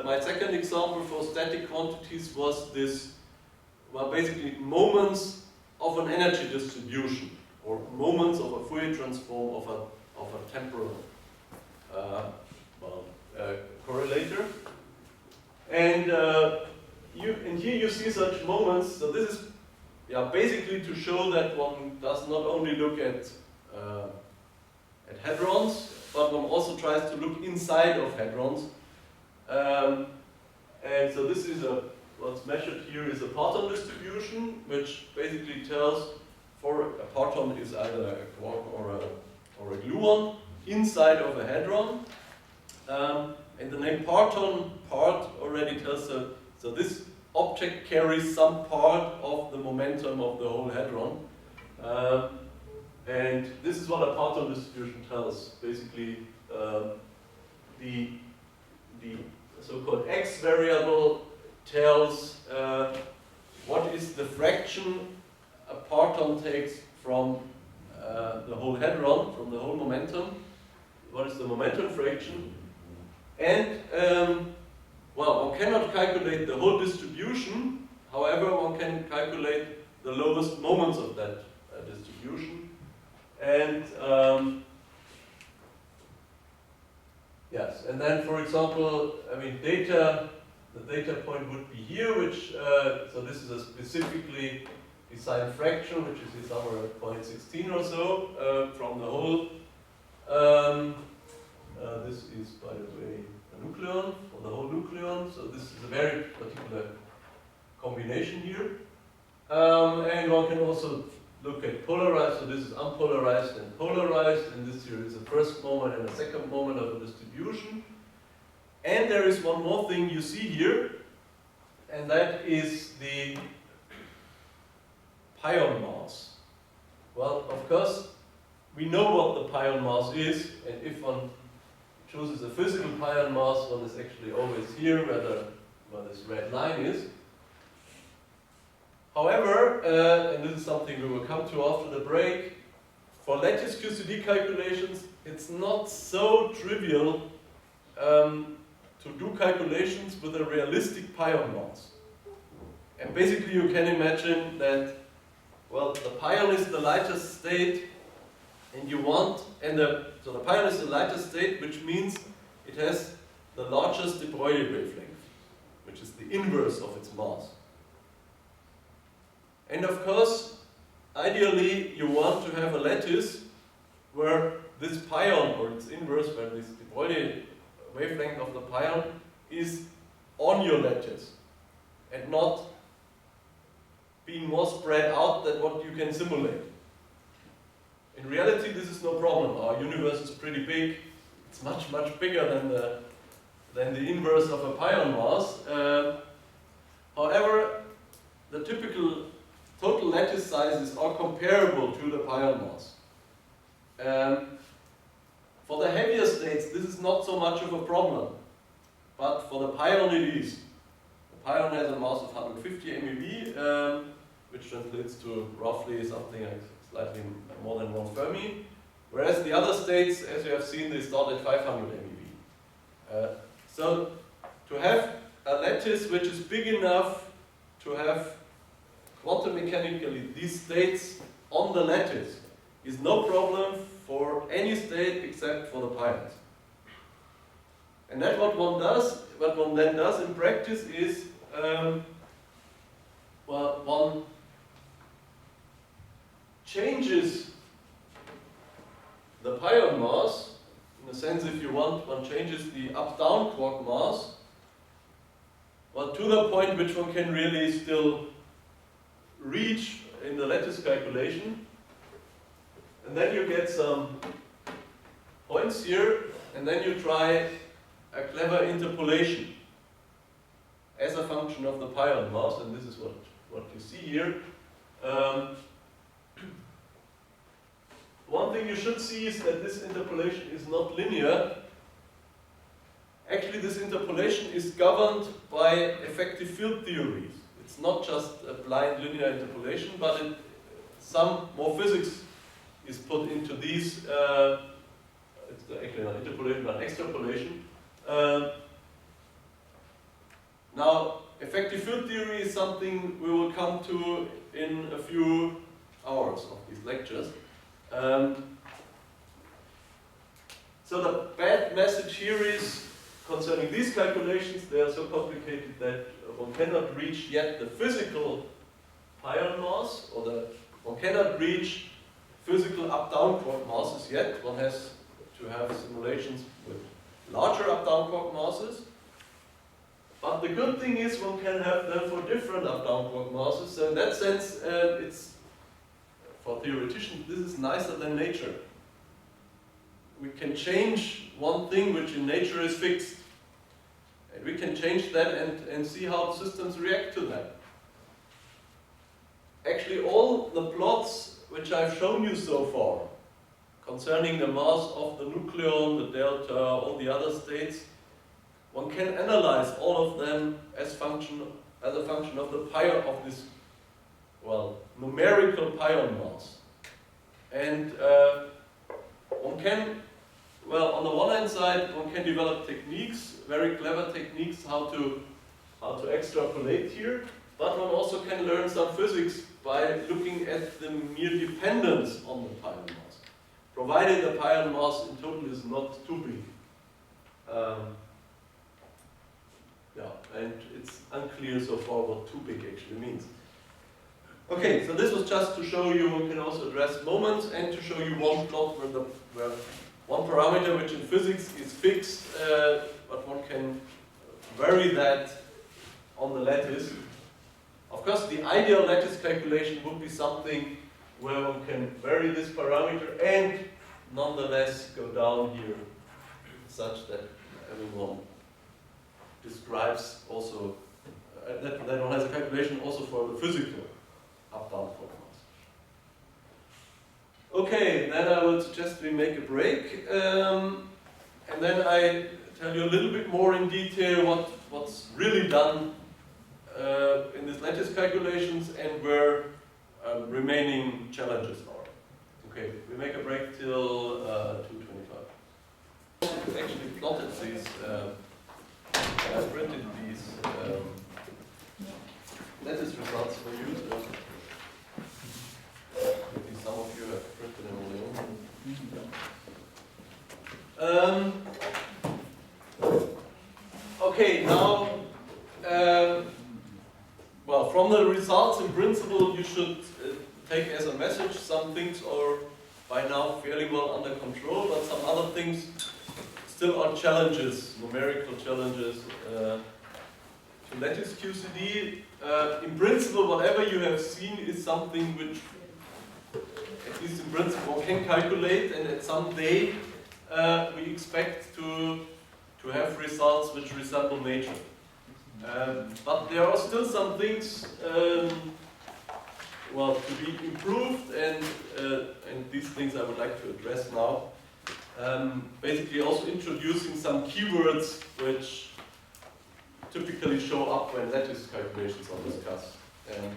my second example for static quantities was this, well, basically moments of an energy distribution, or moments of a Fourier transform of a temporal correlator. And here you see such moments. So this is basically to show that one does not only look at hadrons, but one also tries to look inside of hadrons. And so this is what's measured here is a parton distribution, which basically tells for a parton is either a quark or a gluon inside of a hadron. And the name parton part already tells so this object carries some part of the momentum of the whole hadron. And this is what a parton distribution tells. Basically, the so-called x variable tells what is the fraction a parton takes from the whole hadron, from the whole momentum. What is the momentum fraction? And well, one cannot calculate the whole distribution. However, one can calculate the lowest moments of that distribution. And yes, and then for example, I mean the data point would be here, which so this is a specifically designed fraction, which is somewhere at 0.16 or so from the whole. This is, by the way, a nucleon, for the whole nucleon, so this is a very particular combination here. And one can also look at polarized, so this is unpolarized and polarized, and this here is a first moment and a second moment of a distribution. And there is one more thing you see here, and that is the pion mass. Well, of course, we know what the pion mass is, and if one chooses a physical pion mass, one is actually always here where this red line is. However, and this is something we will come to after the break, for lattice QCD calculations, it's not so trivial to do calculations with a realistic pion mass. And basically you can imagine that, well, the pion is the lightest state, and you want, so the pion is the lightest state, which means it has the largest de Broglie wavelength, which is the inverse of its mass. And of course, ideally, you want to have a lattice where this pion, or its inverse, where this de Broglie wavelength of the pion is on your lattice, and not being more spread out than what you can simulate. In reality, this is no problem. Our universe is pretty big. It's much, much bigger than the inverse of a pion mass. However, the typical total lattice sizes are comparable to the pion mass. For the heavier states, this is not so much of a problem, but for the pion it is. pion has a mass of 150 MeV, which translates to roughly something like slightly more than 1 Fermi. Whereas the other states, as you have seen, they start at 500 MeV. So to have a lattice which is big enough to have quantum mechanically these states on the lattice is no problem for any state except for the pions. And that's what one does. What one then does in practice is, well, one changes the pion mass. In a sense, if you want, one changes the up-down quark mass, well, to the point which one can really still reach in the lattice calculation. And then you get some points here, and then you try a clever interpolation as a function of the pion mass, and this is what you see here. One thing you should see is that this interpolation is not linear. Actually, this interpolation is governed by effective field theories. It's not just a blind linear interpolation, but some more physics is put into these. It's actually not interpolation, but extrapolation. Now, effective field theory is something we will come to in a few hours of these lectures. So the bad message here is, concerning these calculations, they are so complicated that one cannot reach yet the physical pion mass, or one cannot reach physical up-down quark masses yet. One has to have simulations with larger up-down quark masses. But the good thing is one can have them for different up-down quark masses. So in that sense, it's, for theoreticians, this is nicer than nature. We can change one thing which in nature is fixed. And we can change that and see how systems react to that. Actually, all the plots which I've shown you so far, concerning the mass of the nucleon, the delta, all the other states, one can analyze all of them as a function of the pion of this, well, numerical pion mass. And one can, well, on the one hand side, one can develop techniques, very clever techniques, how to extrapolate here, but one also can learn some physics by looking at the mere dependence on the pion mass, provided the pion mass in total is not too big. Yeah, and it's unclear so far what too big actually means. Okay, so this was just to show you one can also address moments and to show you one plot where one parameter which in physics is fixed, but one can vary that on the lattice. Of course, the ideal lattice calculation would be something where one can vary this parameter and nonetheless go down here such that everyone describes also, that one has a calculation also for the physical up-down quark mass. Okay, then I would suggest we make a break, and then I tell you a little bit more in detail what's really done in these lattice calculations and where remaining challenges are. Okay, we make a break till 2:25. I've actually plotted these, I printed these lattice results for you. So maybe some of you have printed them already. Okay, now, well, from the results in principle you should take as a message some things are by now fairly well under control, but some other things still are challenges, numerical challenges to Lattice QCD. In principle, whatever you have seen is something which, at least in principle, one can calculate, and at some day we expect to have results which resemble nature. But there are still some things, well, to be improved, and these things I would like to address now. Basically also introducing some keywords which typically show up when lattice calculations are discussed. And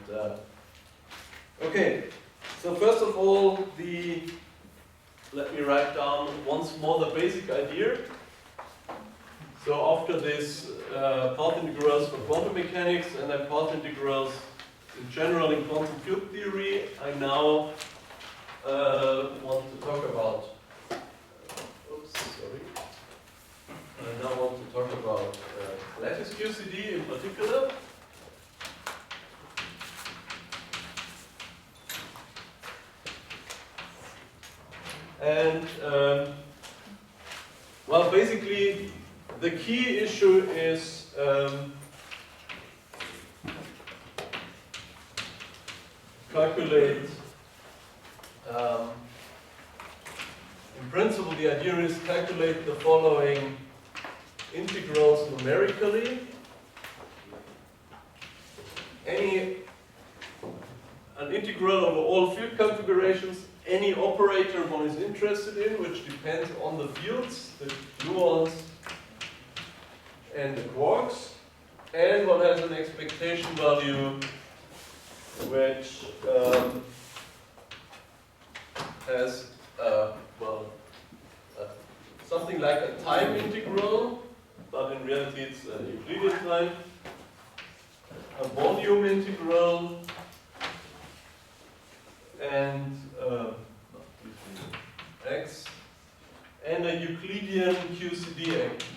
okay, so first of all, let me write down once more the basic idea. So after this path integrals for quantum mechanics and then path integrals in general in quantum field theory, I now want to talk about. I now want to talk about lattice QCD in particular. And well, basically, the key issue is calculate. In principle, the idea is calculate the following integrals numerically. An integral over all field configurations, any operator one is interested in, which depends on the fields, the gluons and the quarks, and one has an expectation value which has something like a time integral, but in reality it's a Euclidean time, a volume integral, and x, and a Euclidean QCD action.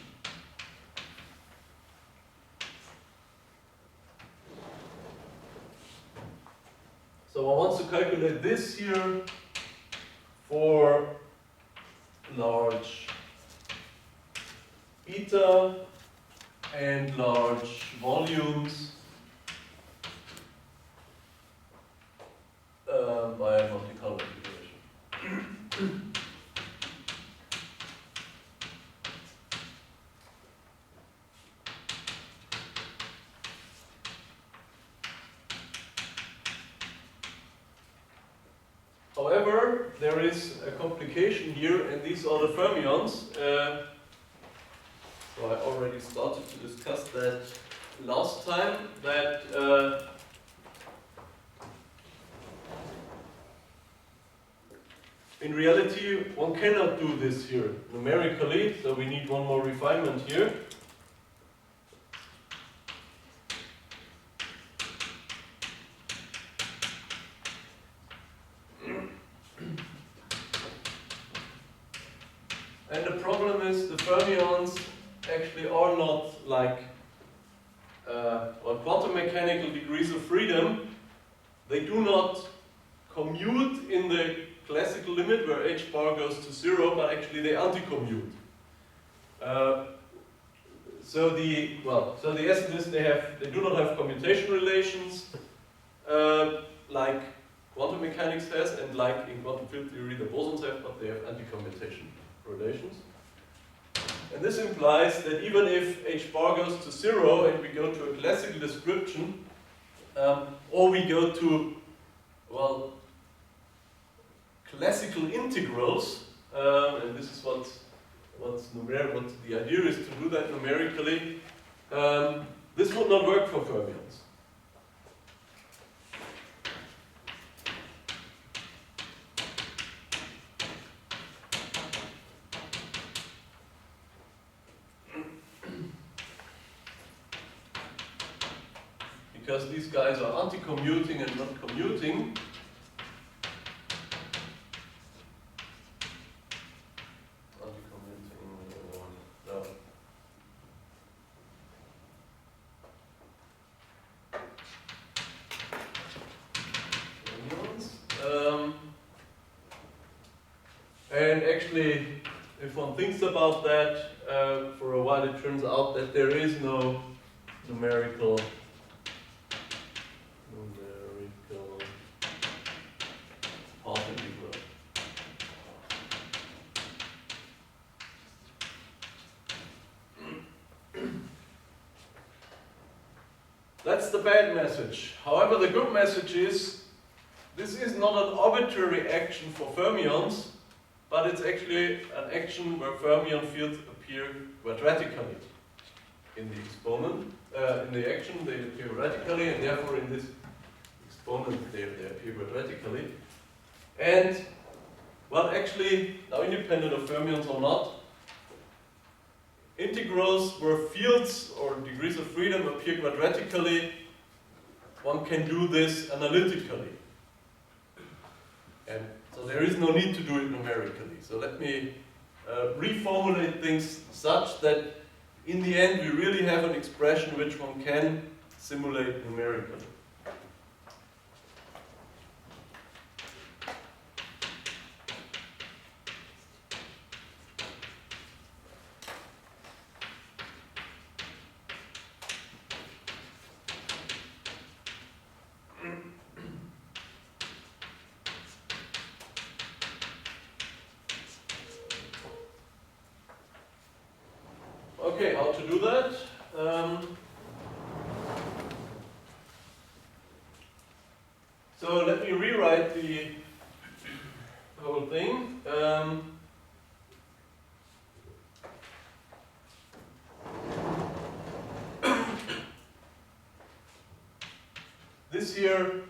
So I want to calculate this here for large eta and large volumes by a multicolor integration. However, there is a complication here, and these are the fermions. So I already started to discuss that last time, that in reality one cannot do this here numerically, so we need one more refinement here. And the problem is the fermions actually are not like quantum mechanical degrees of freedom. They do not commute in the classical limit where h bar goes to 0, but actually they anti-commute. So the essence is they do not have commutation relations like quantum mechanics has, and like in quantum field theory the bosons have, but they have anti-commutation relations. And this implies that even if h bar goes to 0 and we go to a classical description, or we go to, classical integrals, and this is what the idea is to do that numerically, this would not work for fermions. Because these guys are anti-commuting and not commuting. And actually, if one thinks about that, for a while it turns out that there is no numerical path integral. That's the bad message. However, the good message is this is not an arbitrary action for fermions, but it's actually an action where fermion fields appear quadratically. in the exponent, in the action they appear radically, and therefore in this exponent they appear quadratically. And, well, actually, now independent of fermions or not, integrals where fields or degrees of freedom appear quadratically, one can do this analytically. And so there is no need to do it numerically. So let me reformulate things such that in the end we really have an expression which one can simulate numerically. Okay, how to do that? So let me rewrite the whole thing. This here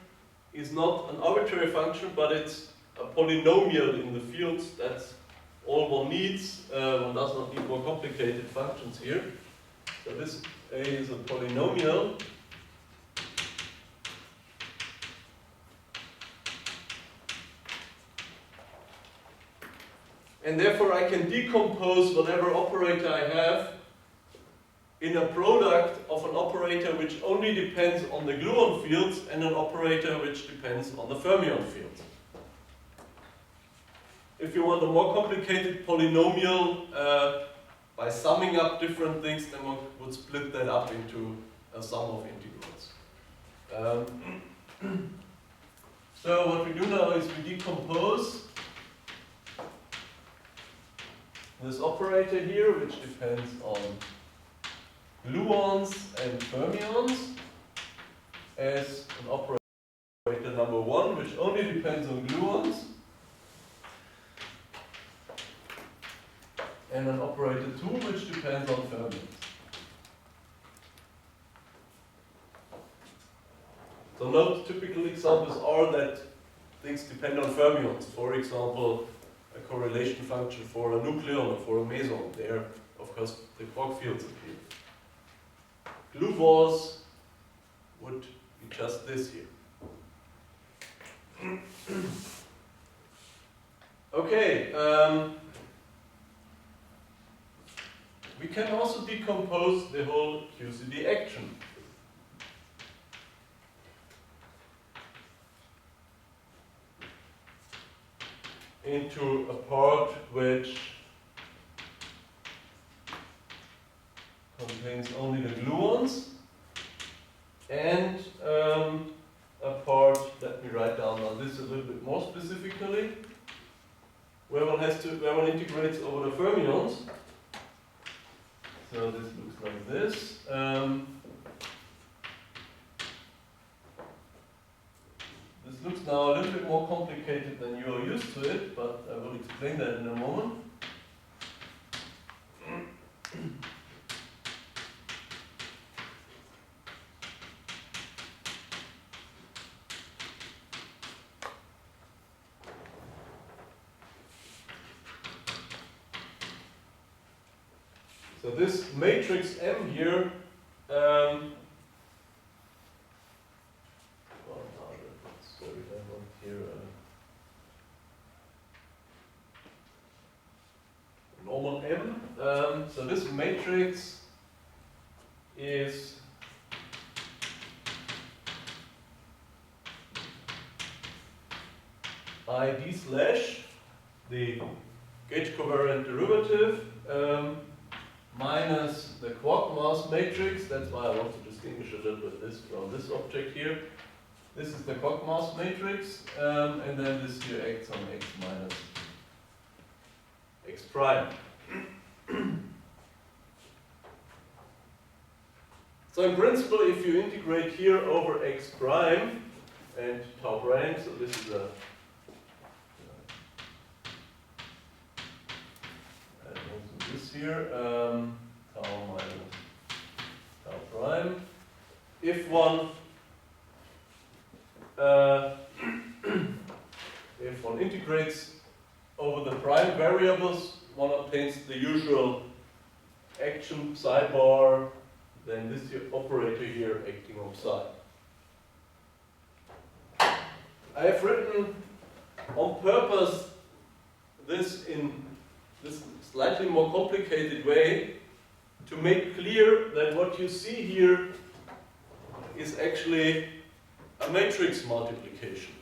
is not an arbitrary function, but it's a polynomial in the fields. That's all one needs. One does not need more complicated functions here. So this A is a polynomial. And therefore I can decompose whatever operator I have in a product of an operator which only depends on the gluon fields and an operator which depends on the fermion fields. If you want a more complicated polynomial, by summing up different things, then one would split that up into a sum of integrals. So what we do now is we decompose this operator here, which depends on gluons and fermions, as an operator number 1, which only depends on gluons, and an operator 2, which depends on fermions. So note typical examples are that things depend on fermions. For example, a correlation function for a nucleon or for a meson. There, of course, the Quark fields appear. Gluons would be just this here. Okay. We can also decompose the whole QCD action. Into a part which contains only the gluons, and a part, let me write down on this a little bit more specifically, where one integrates over the fermions. So this looks like this. This looks now a little bit more complicated than you are used to it, but I will explain that in a moment. So this matrix M here, normal M. So this matrix is ID slash the gauge covariant derivative minus the Quark mass matrix. That's why I want to distinguish a little bit this from this object here. This is the Quark mass matrix, and then this here acts on x minus x prime. So in principle, if you integrate here over x prime and tau prime, so this is a and also this here, tau minus prime. If one if one integrates over the prime variables, one obtains the usual action psi bar, then this operator here acting on psi. I have written on purpose this in this slightly more complicated way to make clear that what you see here is actually a matrix multiplication.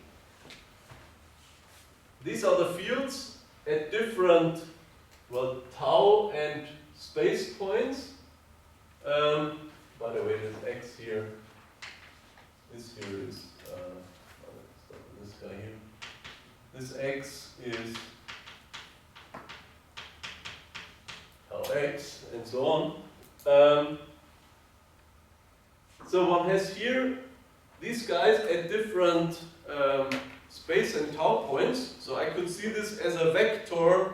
These are the fields at different, well, tau and space points. By the way, this x here, this here is, let's start with this guy here. This x is tau x, and so on. So one has here these guys at different space and tau points. So I could see this as a vector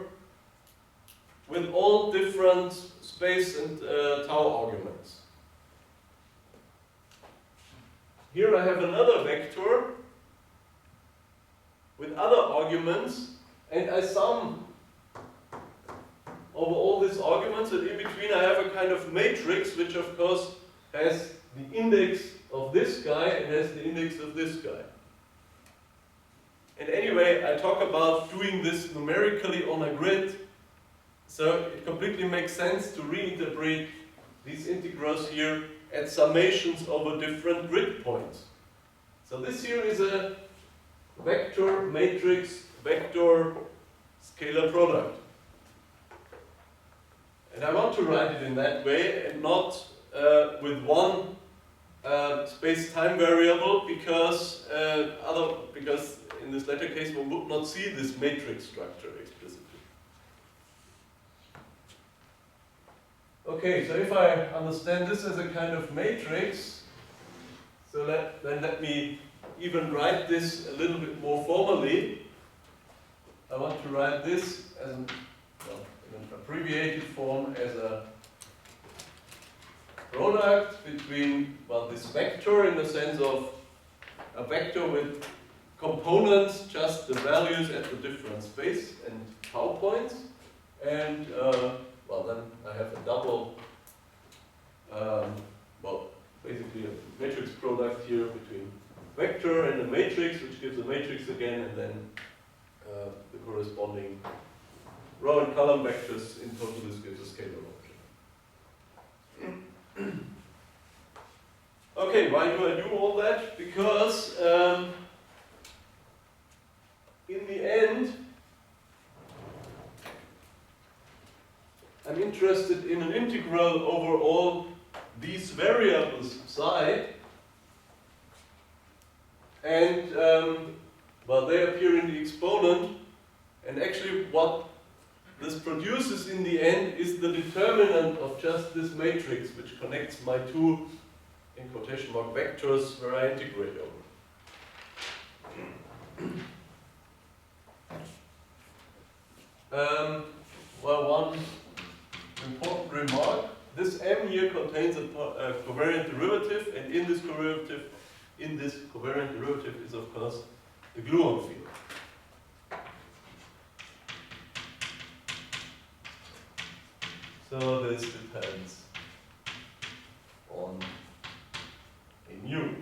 with all different space and tau arguments. Here I have another vector with other arguments, and I sum over all these arguments, and in between I have a kind of matrix which of course has the index of this guy and has the index of this guy. And anyway, I talk about doing this numerically on a grid, so it completely makes sense to reinterpret these integrals here at summations over different grid points. So this here is a vector matrix vector scalar product. And I want to write it in that way and not with one space-time variable, because in this latter case one would not see this matrix structure explicitly. Okay, so if I understand this as a kind of matrix, so then let me even write this a little bit more formally. I want to write this as in an abbreviated form as a product between, well, this vector in the sense of a vector with components, just the values at the different space and tau points, and well, then I have a double, well, basically a matrix product here between vector and a matrix, which gives a matrix again, and then the corresponding row and column vectors. In total, this gives a scalar object. Okay, why do I do all that? Because in the end, I'm interested in an integral over all these variables psi, and well, they appear in the exponent, and actually what this produces in the end is the determinant of just this matrix, which connects my two, in quotation mark, vectors where I integrate over. Well, one important remark: this M here contains a covariant derivative, and in this covariant derivative is of course the gluon field. So this depends on a mu.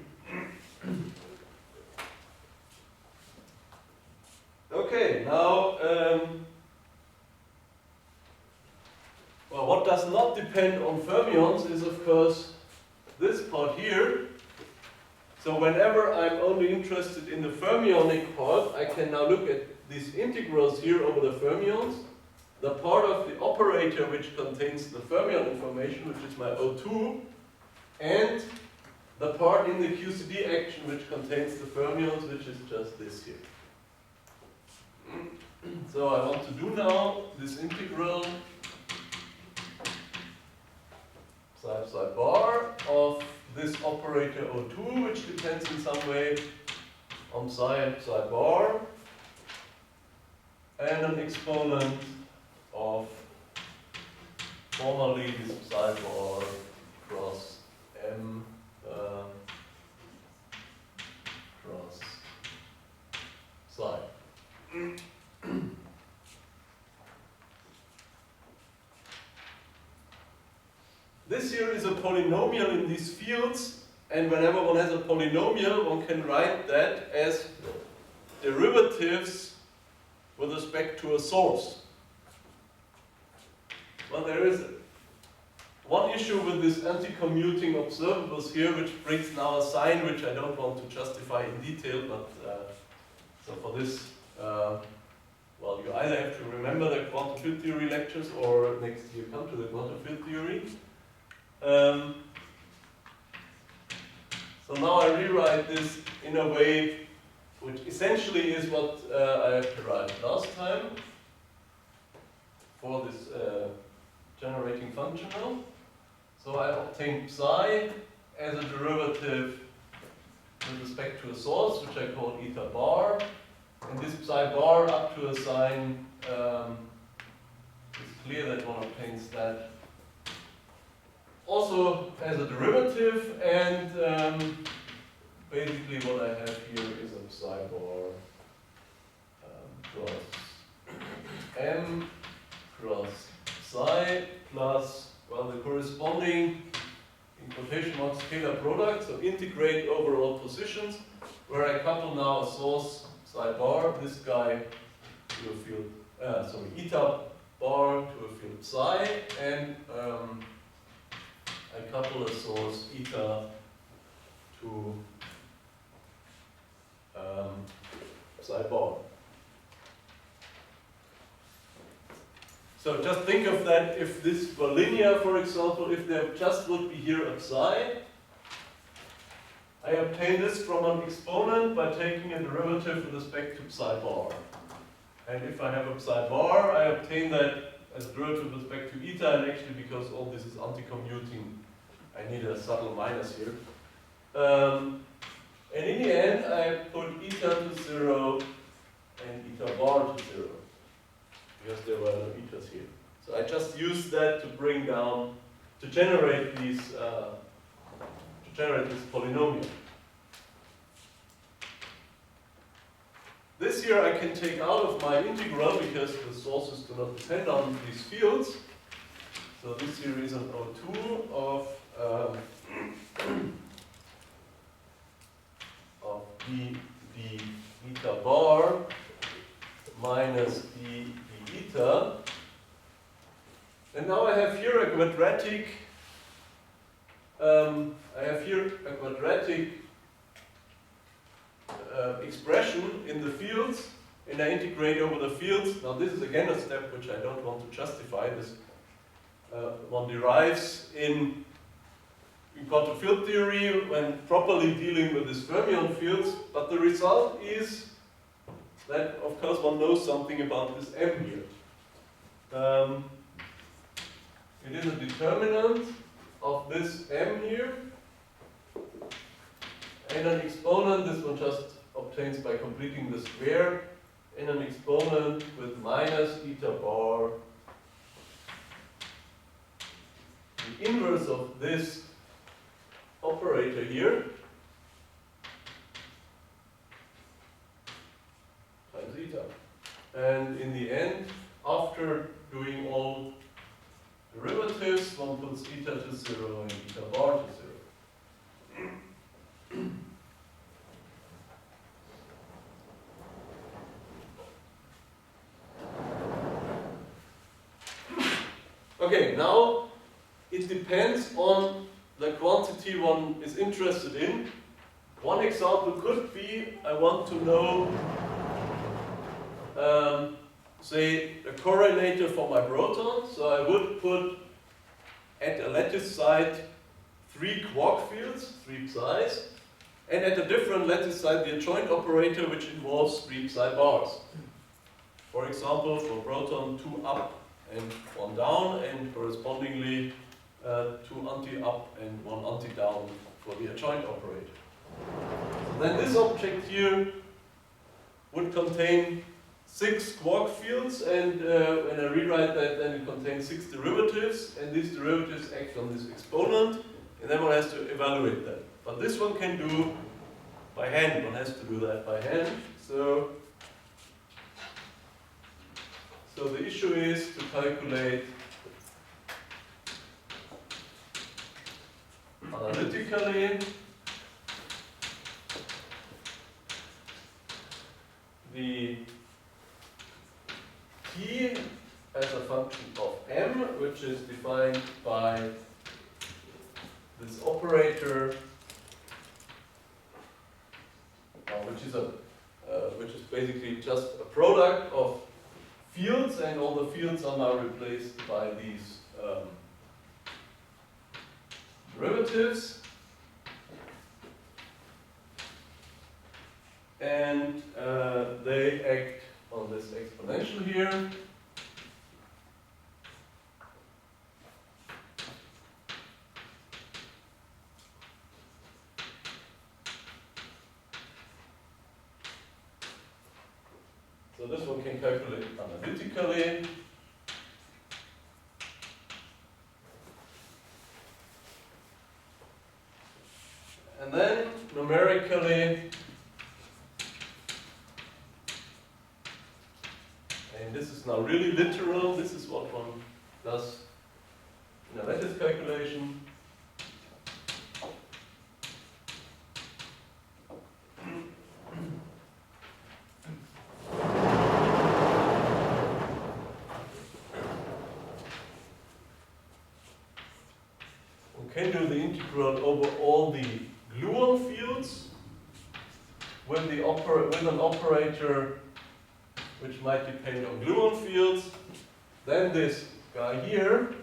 Okay, now, well, what does not depend on fermions is, of course, this part here. So whenever I'm only interested in the fermionic part, I can now look at these integrals here over the fermions, the part of the operator which contains the fermion information, which is my O2, and the part in the QCD action which contains the fermions, which is just this here. So I want to do now this integral psi bar of this operator O2, which depends in some way on psi and psi bar, and an exponent of formerly this psi bar cross F this here is a polynomial in these fields, and whenever one has a polynomial, one can write that as derivatives with respect to a source. Well, there is one issue with this anti-commuting observables here, which brings now a sign which I don't want to justify in detail, but so for this, well, you either have to remember the quantum field theory lectures or next year come to the quantum field theory. So now I rewrite this in a way which essentially is what I have derived last time for this generating functional. So I obtain psi as a derivative with respect to a source, which I call eta bar. And this psi bar up to a sign, it's clear that one obtains that also as a derivative, and basically what I have here is a psi bar plus m cross psi plus, well, the corresponding, in quotation marks, scalar product, so integrate over all positions, where I couple now a source psi bar, this guy to a field, eta bar to a field psi, and I couple a source eta to psi bar. So just think of that if this were linear, for example, if there just would be here a psi, I obtain this from an exponent by taking a derivative with respect to psi bar. And if I have a psi bar, I obtain that as a derivative with respect to eta, and actually because all this is anti-commuting, I need a subtle minus here. And in the end, I put eta to 0 and eta bar to 0. Because there were no etas here. So I just used that to bring down, to generate these, this polynomial. This here I can take out of my integral because the sources do not depend on these fields. So this here is an O2 of d eta bar minus d eta. And now I have here a quadratic expression in the fields, and I integrate over the fields. Now this is again a step which I don't want to justify. This one derives in quantum field theory when properly dealing with these fermion fields, but the result is that, of course, one knows something about this m here. It is a determinant of this m here, and an exponent, this one just obtains by completing the square, and an exponent with minus eta bar. The inverse of this operator here times eta. And in the end, after doing all derivatives, one puts eta to 0 and eta bar to 0. Okay, now it depends on the quantity one is interested in. One example could be, I want to know, say, a correlator for my proton. So I would put at a lattice site 3 quark fields, 3 psis, and at a different lattice site the adjoint operator, which involves 3 psi bars. For example, for proton 2 up and 1 down, and correspondingly 2 anti-up and 1 anti-down for the adjoint operator. So then this object here would contain 6 quark fields, and when I rewrite that, then it contains 6 derivatives, and these derivatives act on this exponent, and then one has to evaluate that. But this one can do by hand, one has to do that by hand. So the issue is to calculate analytically, the t as a function of m, which is defined by this operator, which is basically just a product of fields, and all the fields are now replaced by these derivatives. And they act on this exponential here. So this one can calculate analytically. And then numerically, and this is now really literal, this is what one does in a lattice calculation. One can do the integral over all the gluon fields with an operator which might depend on gluon fields. Then this guy here.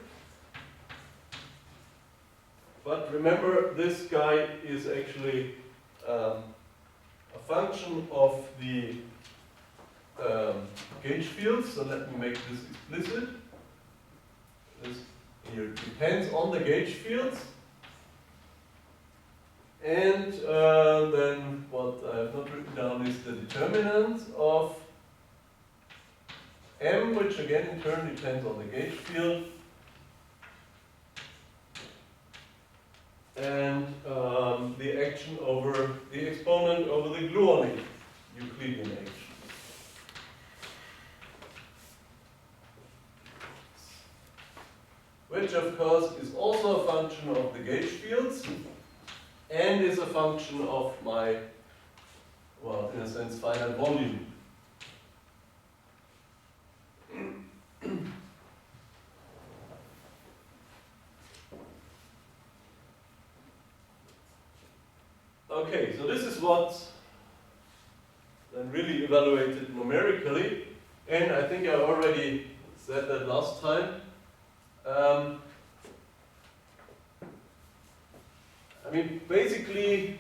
But remember, this guy is actually a function of the gauge fields. So let me make this explicit. This here depends on the gauge fields. And then what I have not written down is the determinant of m, which again in turn depends on the gauge field. And the action over the exponent over the gluonic Euclidean action. Which of course is also a function of the gauge fields and is a function of my, well, in a sense, finite volume. Okay, so this is what then really evaluated numerically, and I think I already said that last time. I mean, basically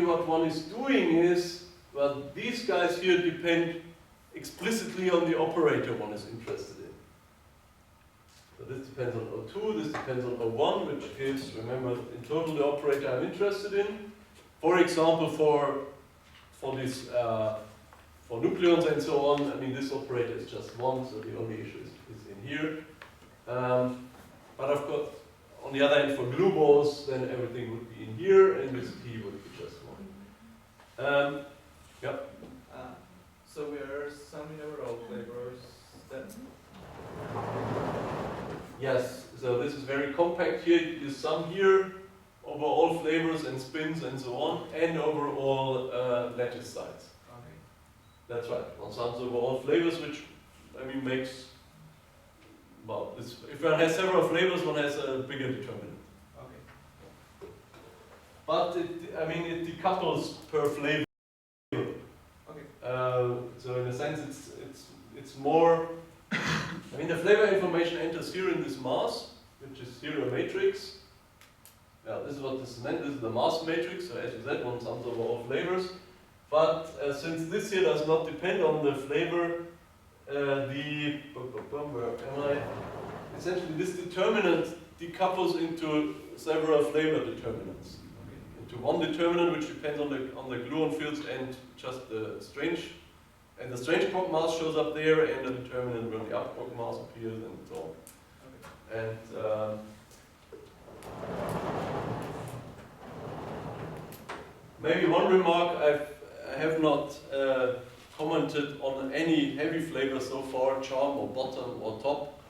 what one is doing is, well, these guys here depend explicitly on the operator one is interested in. So this depends on O2, this depends on O1, which is, remember, in total the operator I'm interested in. For example, for this for nucleons and so on, I mean, this operator is just one, so the only issue is in here. But of course, on the other hand, for gluons, then everything would be in here, and this T would be just one. Yeah. So we are summing over all flavors then? Yes, so this is very compact here. You sum here over all flavors and spins and so on, and over all lattice sites. Okay. That's right. One sums over all flavors, which I mean makes, well, if one has several flavors, one has a bigger determinant. Okay. But it decouples per flavor. Okay. So in a sense, it's more. I mean, the flavor information enters here in this mass, which is here a matrix. Yeah, this is what this is meant. This is the mass matrix. So as you said, one sums over all flavors. But since this here does not depend on the flavor, where am I? Essentially, this determinant decouples into several flavor determinants. Okay. Into one determinant which depends on the gluon fields and just the strange. And the strange Quark mass shows up there, and the determinant when the up Quark mass appears, and so on. Okay. And maybe one remark: I have not commented on any heavy flavor so far, charm or bottom or top.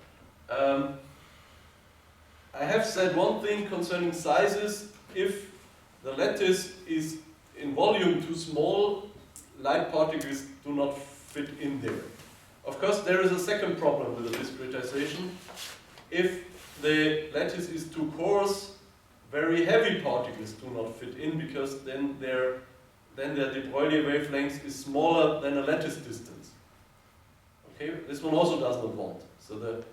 I have said one thing concerning sizes. If the lattice is in volume too small, light particles do not fit in there. Of course, there is a second problem with the discretization. If the lattice is too coarse, very heavy particles do not fit in, because then their de Broglie wavelength is smaller than a lattice distance. Okay, this one also does not want. So the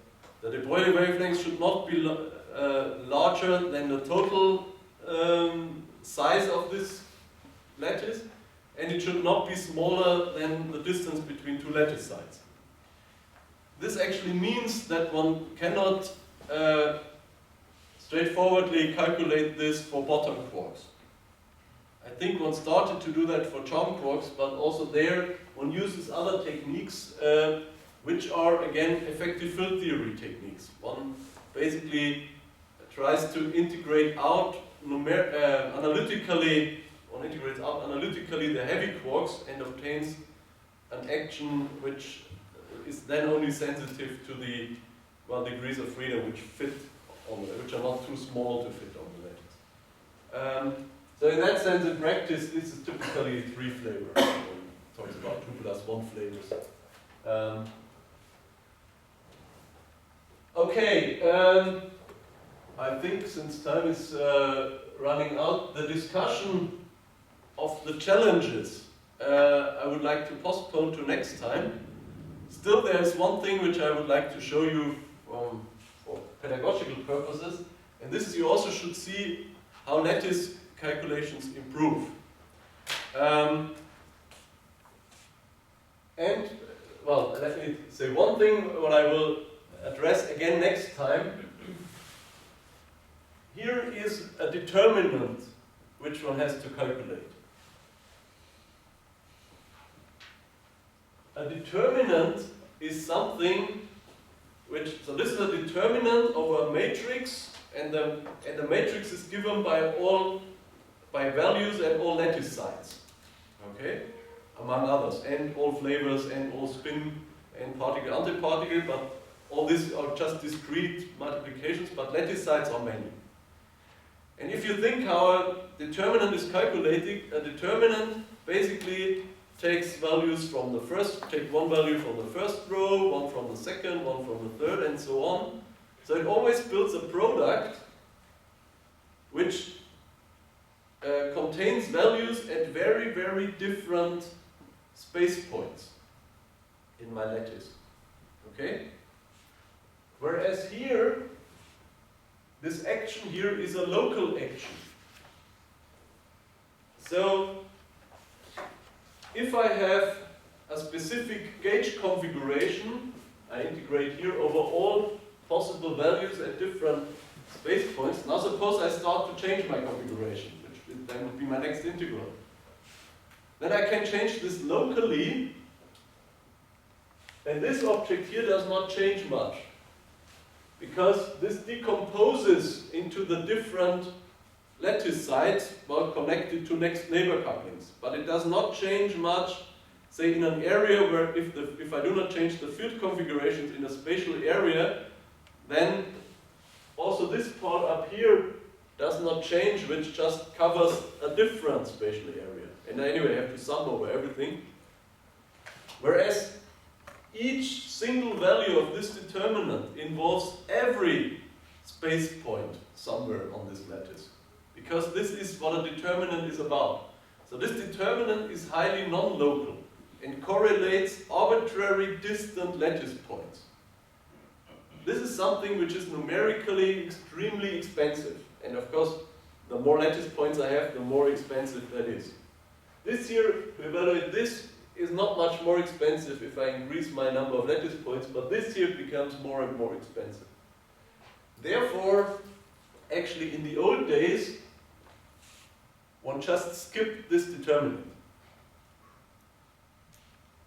de Broglie wavelength should not be larger than the total size of this lattice, and it should not be smaller than the distance between two lattice sides. This actually means that one cannot straightforwardly calculate this for bottom quarks. I think one started to do that for charm quarks, but also there one uses other techniques which are again effective field theory techniques. One basically tries to integrate out analytically the heavy quarks and obtains an action which is then only sensitive to the degrees of freedom which fit on which are not too small to fit on the lattice. So in that sense, in practice, this is typically 3 flavors. One talks about 2+1 flavors. Okay, I think since time is running out, the discussion of the challenges I would like to postpone to next time. Still, there's one thing which I would like to show you for pedagogical purposes, and this is you also should see how lattice calculations improve. And, well, let me say one thing, what I will address again next time. Here is a determinant which one has to calculate. A determinant is something which, so this is a determinant of a matrix, and the matrix is given by values at all lattice sites, okay, among others, and all flavors and all spin and particle antiparticle, but all these are just discrete multiplications, but lattice sites are many. And if you think how a determinant is calculated, a determinant basically takes values from the first, take one value from the first row, one from the second, one from the third, and so on. So it always builds a product which contains values at very, very different space points in my lattice. Okay? Whereas here, this action here is a local action. So, if I have a specific gauge configuration, I integrate here over all possible values at different space points. Now suppose I start to change my configuration, which then would be my next integral. Then I can change this locally, and this object here does not change much, because this decomposes into the different lattice sites while connected to next neighbor couplings. But it does not change much, say in an area where if I do not change the field configurations in a spatial area, then also this part up here does not change, which just covers a different spatial area. And anyway, I have to sum over everything. Whereas each single value of this determinant involves every space point somewhere on this lattice. Because this is what a determinant is about. So this determinant is highly non-local and correlates arbitrary distant lattice points. This is something which is numerically extremely expensive. And of course, the more lattice points I have, the more expensive that is. This here, to evaluate this, is not much more expensive if I increase my number of lattice points, but this here becomes more and more expensive. Therefore, actually in the old days, one just skipped this determinant.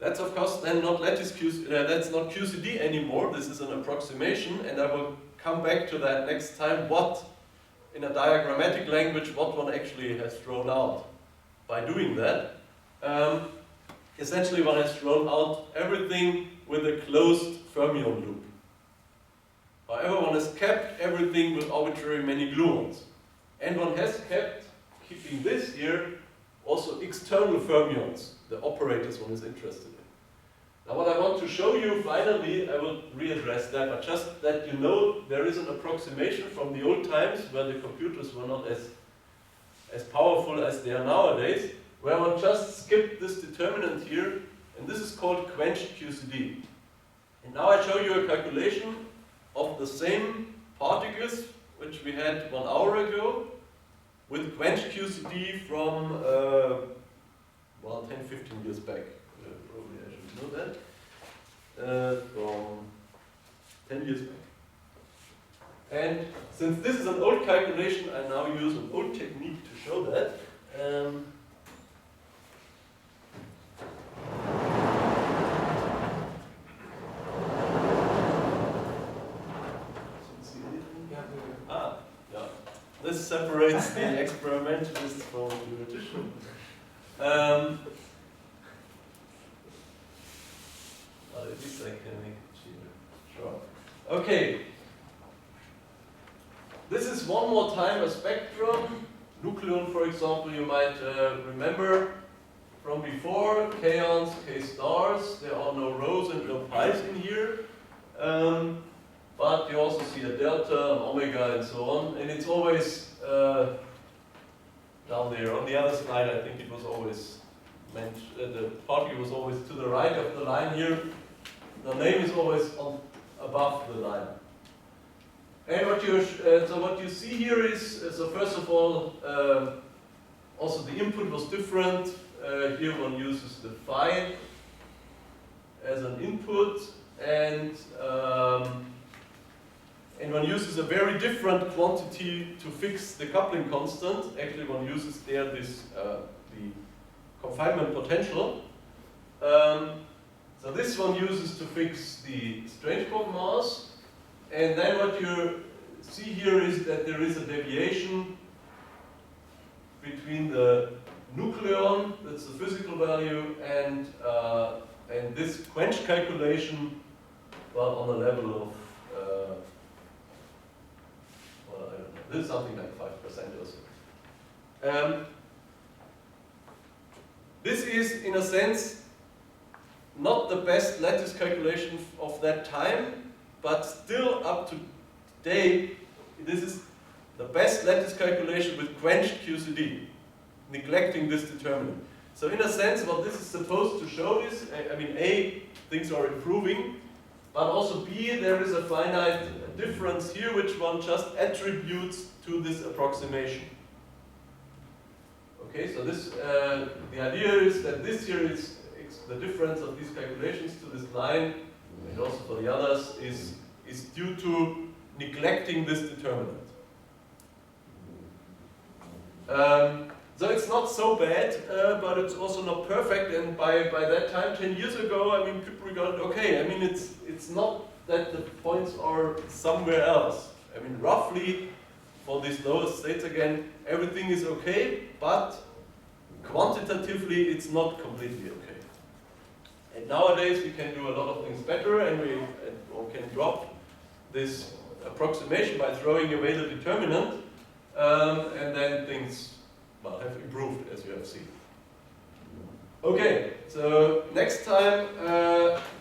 That's of course then not lattice QCD, that's not QCD anymore, this is an approximation, and I will come back to that next time, what, in a diagrammatic language, what one actually has thrown out by doing that. Essentially one has thrown out everything with a closed fermion loop. However, one has kept everything with arbitrary many gluons. And one has kept, keeping this here, also external fermions, the operators one is interested in. Now what I want to show you, finally, I will readdress that, but just that you know there is an approximation from the old times where the computers were not as powerful as they are nowadays, where one just skipped this determinant here, and this is called quenched QCD. And now I show you a calculation of the same particles which we had 1 hour ago with quenched QCD from, well, 10-15 years back. Probably I should know that. From 10 years back. And since this is an old calculation, I now use an old technique to show that. This separates the experimentalist from the theoretician. Well, at least I can make it cheaper. Sure. Okay. This is one more time a spectrum. Nucleon, for example, you might remember from before. Kaons, K stars. There are no rhos and no pi's in here. But you also see a delta, an omega, and so on. And it's always down there. On the other slide, I think it was always meant, the particle was always to the right of the line here. The name is always above the line. And what you see here is, so first of all, also the input was different. Here one uses the phi as an input, and one uses a very different quantity to fix the coupling constant. Actually, one uses there this the confinement potential. So this one uses to fix the strange quark mass. And then what you see here is that there is a deviation between the nucleon, that's the physical value, and this quench calculation, well, on a level of, well, I don't know, this is something like 5% or so. This is, in a sense, not the best lattice calculation of that time, but still up to today, this is the best lattice calculation with quenched QCD, neglecting this determinant. So in a sense, what this is supposed to show is, I mean, A, things are improving, but also B, there is a finite difference here which one just attributes to this approximation. Okay, so this, the idea is that this here is the difference of these calculations to this line, and also for the others, is due to neglecting this determinant. So it's not so bad, but it's also not perfect, and by that time, 10 years ago, I mean, people regarded, okay, I mean, it's not that the points are somewhere else. I mean, roughly, for these lowest states again, everything is okay, but quantitatively, it's not completely okay. And nowadays we can do a lot of things better, and we can drop this approximation by throwing away the determinant, and then things, well, have improved, as you have seen. Okay, so next time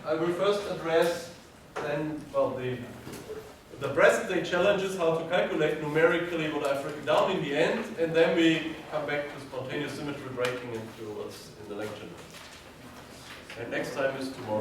I will first address then, well, the present day challenges, how to calculate numerically what I've written down in the end, and then we come back to spontaneous symmetry breaking into what's in the lecture. And next time is tomorrow.